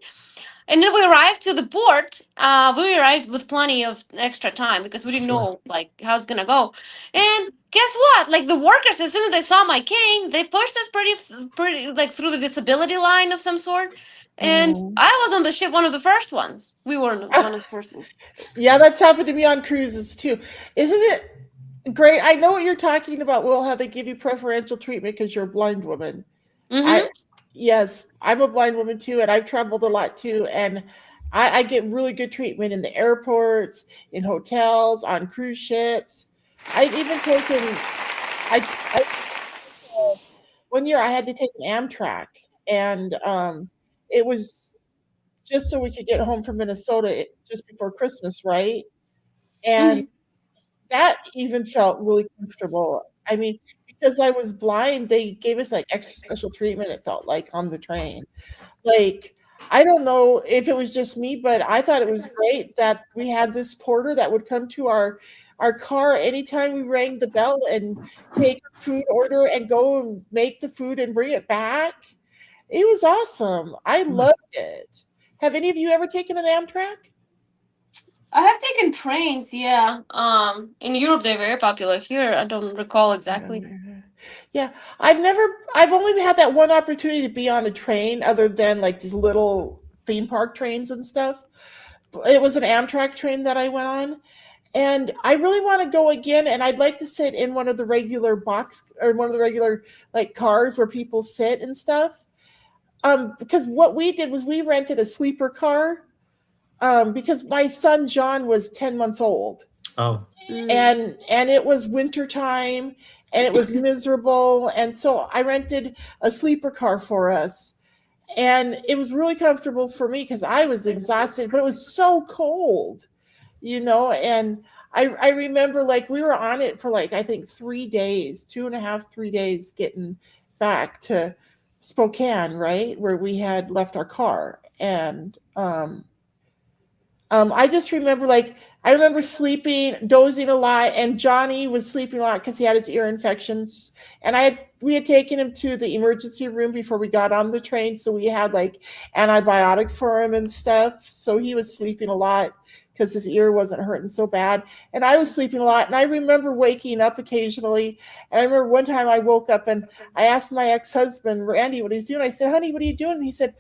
And then we arrived to the port. We arrived with plenty of extra time because we didn't sure. know like how it's gonna go. And guess what? Like the workers, as soon as they saw my cane, they pushed us pretty like through the disability line of some sort. And Mhm. I was on the ship, one of the first ones. We were one of the first ones. Yeah, that's happened to me on cruises too. Isn't it great? I know what you're talking about, Will, how they give you preferential treatment because you're a blind woman. Mm-hmm. I Yes, I'm a blind woman too, and I've traveled a lot too, and I get really good treatment in the airports, in hotels, on cruise ships. I've even taken I one year I had to take an Amtrak, and it was just so we could get home from Minnesota just before Christmas, right? And Mm-hmm. that even felt really comfortable. I mean, because I was blind, they gave us like extra special treatment, it felt like on the train. Like, I don't know if it was just me, but I thought it was great that we had this porter that would come to our car anytime we rang the bell and take a food order and go and make the food and bring it back. It was awesome. I Hmm. loved it. Have any of you ever taken an Amtrak? I have taken trains, yeah. In Europe they're very popular. Here I don't recall exactly. Yeah, I've only had that one opportunity to be on a train other than like these little theme park trains and stuff. It was an Amtrak train that I went on, and I really want to go again, and I'd like to sit in one of the regular box or one of the regular like cars where people sit and stuff. Because what we did was we rented a sleeper car because my son John was 10 months old. Oh, Mm. And it was winter time, and it was miserable, and so I rented a sleeper car for us, and it was really comfortable for me because I was exhausted, but it was so cold, and I remember like we were on it for like I think 3 days, 2.5, 3 days getting back to Spokane, right? Where we had left our car. And I just remember like I remember sleeping, dozing a lot, and Johnny was sleeping a lot because he had his ear infections. And we had taken him to the emergency room before we got on the train, so we had like antibiotics for him and stuff. So he was sleeping a lot because his ear wasn't hurting so bad. And I was sleeping a lot. And I remember waking up occasionally. And I remember one time I woke up and I asked my ex-husband, Randy, what he's doing. I said, honey, what are you doing? And he said,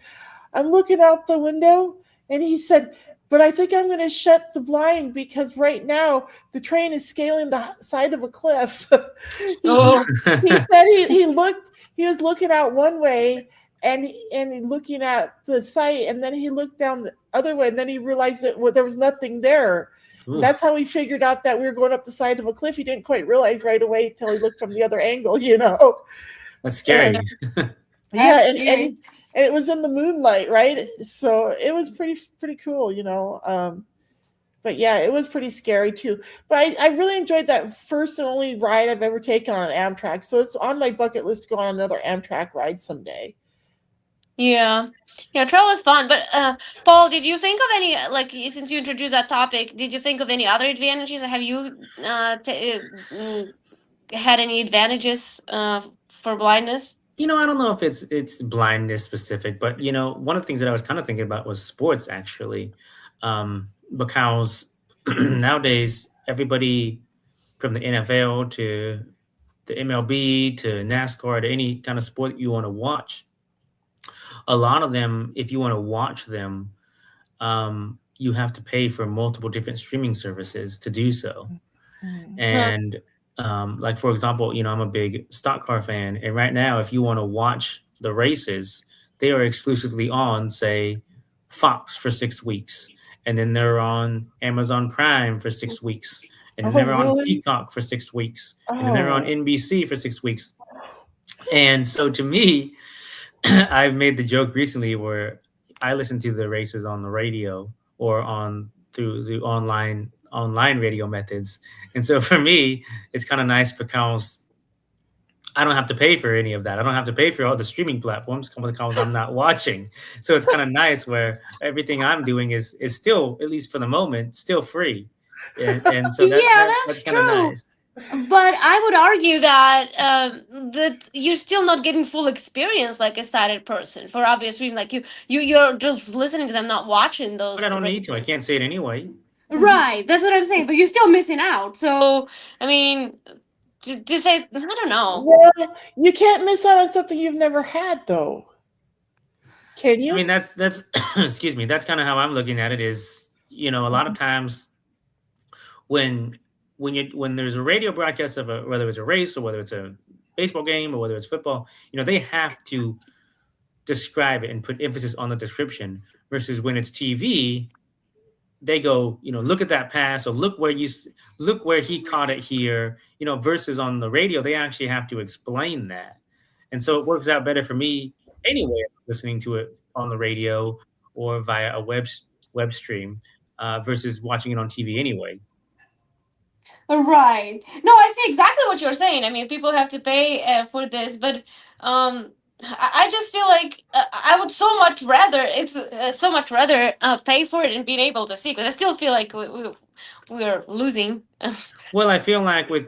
I'm looking out the window. And he said, but I think I'm going to shut the blind because right now the train is scaling the side of a cliff. he, Oh. he said he was looking out one way and looking at the site, and then he looked down the other way, and then he realized that there was nothing there. That's how he figured out that we were going up the side of a cliff. He didn't quite realize right away until he looked from the other angle, that's scary. Yeah, Scary. and it was in the moonlight, right? So it was pretty cool, But yeah, it was pretty scary too. But I really enjoyed that first and only ride I've ever taken on Amtrak. So it's on my bucket list to go on another Amtrak ride someday. Yeah. Yeah, travel is fun. But Paul, did you think of any since you introduced that topic, did you think of any other advantages? Have you had any advantages for blindness? I don't know if it's blindness specific, but one of the things that I was kind of thinking about was sports actually, because nowadays everybody from the NFL to the MLB to NASCAR to any kind of sport you want to watch, a lot of them, if you want to watch them, you have to pay for multiple different streaming services to do so. Huh. And like for example, I'm a big stock car fan, and right now, if you want to watch the races, they are exclusively on, say, Fox for 6 weeks, and then they're on Amazon Prime for 6 weeks, and then Oh, they're on really? Peacock for 6 weeks, and then they're on Oh, NBC for 6 weeks. And so to me, I've made the joke recently where I listen to the races on the radio or on through the online radio methods. And so for me, it's kind of nice because I don't have to pay for any of that. I don't have to pay for all the streaming platforms because I'm not watching. So it's kind of nice where everything I'm doing is still, at least for the moment, still free. And so Yeah, that's that's kind of true. nice. But I would argue that that you're still not getting full experience like a sighted person for obvious reason. Like you're just listening to them, not watching But I those don't need to. I races. can't say it anyway. Right, that's what I'm saying. But you're still missing out. So I mean, to say I don't know. well, you can't miss out on something you've never had, though. Can I mean, you? that's excuse me. That's kind of how I'm looking at it. Is a lot of times when when there's a radio broadcast of whether it's a race or whether it's a baseball game or whether it's football, they have to describe it and put emphasis on the description. Versus when it's TV, they go, look at that pass or look where he caught it here. Versus on the radio, they actually have to explain that, and so it works out better for me anyway. Listening to it on the radio or via a web stream versus watching it on TV anyway. Right. No, I see exactly what you're saying. I mean, people have to pay for this, but I just feel like I would so much rather pay for it and being able to see because I still feel like we're losing. Well, I feel like I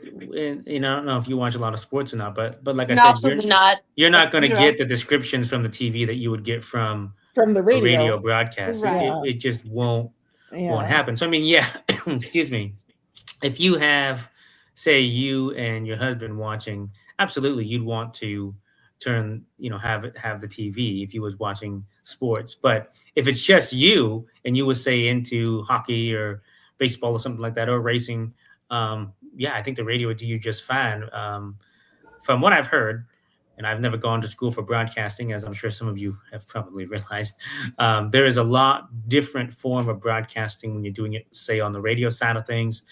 don't know if you watch a lot of sports or not, but like I No, said, absolutely not. you're Like not going to zero. get the descriptions from the TV that you would get from From the a radio radio. broadcast. Right. It just won't Yeah. happen. So I mean, yeah, excuse me. If you have, say, you and your husband watching, absolutely, you'd want to have the TV if you was watching sports. But if it's just you and you was say into hockey or baseball or something like that or racing, yeah, I think the radio would do you just fine. From what I've heard, and I've never gone to school for broadcasting, as I'm sure some of you have probably realized, there is a lot different form of broadcasting when you're doing it, say, on the radio side of things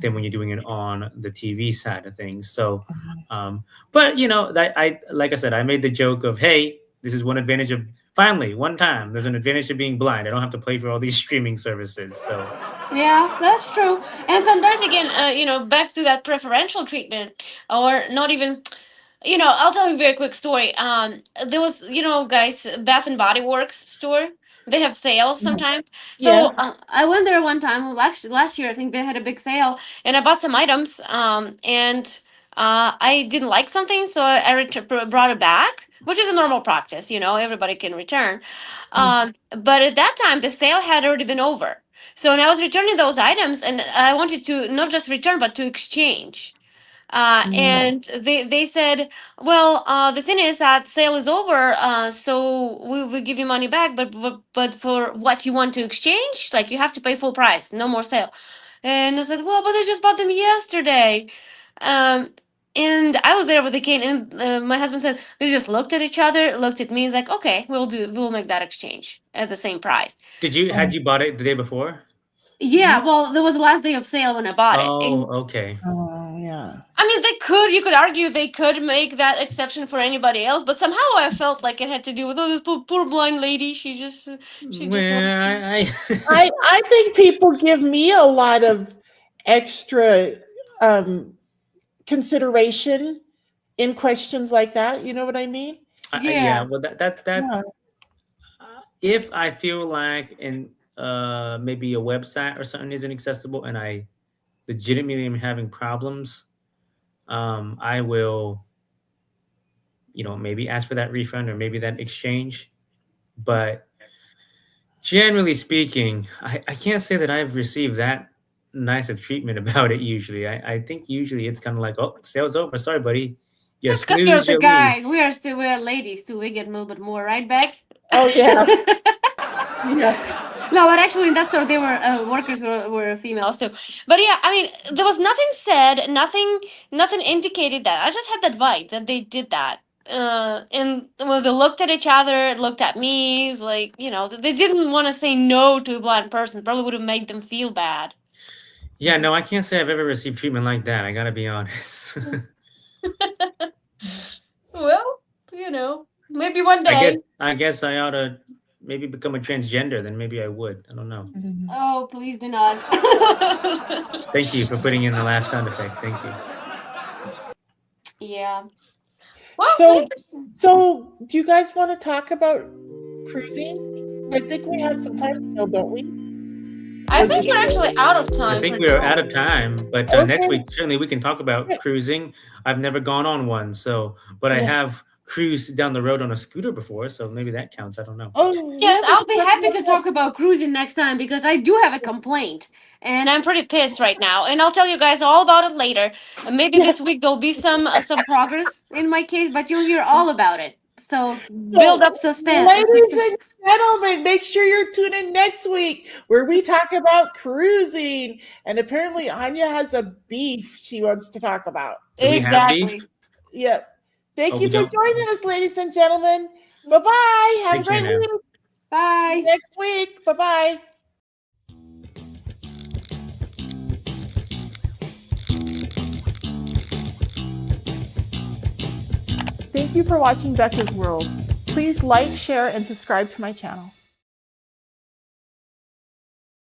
than when you're doing it on the TV side of things. So, but I like I said, I made the joke of, hey, this is one advantage of finally one time there's an advantage of being blind. I don't have to pay for all these streaming services. So Yeah, that's true. And sometimes again, back to that preferential treatment, or not even. I'll tell you a very quick story. There was, guys, Bath and Body Works store. They have sales sometimes. Yeah. So I went there one time. Well, actually, last year I think they had a big sale, and I bought some items. And I didn't like something, so I brought it back, which is a normal practice. Everybody can return. But at that time, the sale had already been over. So when I was returning those items, and I wanted to not just return, but to exchange. And they said, well, the thing is that sale is over, so we will give you money back, but for what you want to exchange, like you have to pay full price, no more sale. And I said, well, but I just bought them yesterday. Um, and I was there with the cane, and my husband said they just looked at each other, looked at me, and was like, okay, we'll make that exchange at the same price. had you bought it the day before? Yeah, well, there was the last day of sale when I bought it. Oh, okay. Oh, yeah. I mean, you could argue they could make that exception for anybody else, but somehow I felt like it had to do with, this poor blind lady. She just wants to. I think people give me a lot of extra consideration in questions like that. You know what I mean? Yeah. Well, if I feel like maybe a website or something isn't accessible and I legitimately am having problems, I will, maybe ask for that refund or maybe that exchange. But generally speaking, I can't say that I've received that nice of treatment about it usually. I think usually it's kind of like, oh, sale's over. Sorry, buddy. That's because you're the guy. We are ladies too. We get a little bit more, right, Beck? Oh, yeah. Yeah. No, but actually in that store, they were workers were females too. But yeah, I mean, there was nothing said, nothing indicated that. I just had that vibe that they did that. And when they looked at each other, looked at me, it's like, they didn't want to say no to a blind person. Probably would have made them feel bad. Yeah, no, I can't say I've ever received treatment like that. I gotta be honest. Well, maybe one day. I guess I ought to maybe become a transgender. Then maybe I would. I don't know. Oh, please do not. Thank you for putting in the laugh sound effect. Thank you. Yeah. Well, so do you guys want to talk about cruising? I think we have some time to go, don't we? I think you're actually out of time. I think we are out of time, but next week certainly we can talk about cruising. I've never gone on one, but I have cruised down the road on a scooter before, so maybe that counts. I don't know. Oh, yes, I'll be happy to talk about cruising next time because I do have a complaint, and I'm pretty pissed right now. And I'll tell you guys all about it later. And maybe this week there'll be some progress in my case, but you'll hear all about it. So build up suspense. Ladies and gentlemen, make sure you're tuned in next week where we talk about cruising. And apparently Anya has a beef she wants to talk about. Exactly. Yep. Thank you for joining us, ladies and gentlemen. Bye-bye. Have a great week. Bye. See you next week. Bye-bye. Thank you for watching Becca's World. Please like, share, and subscribe to my channel.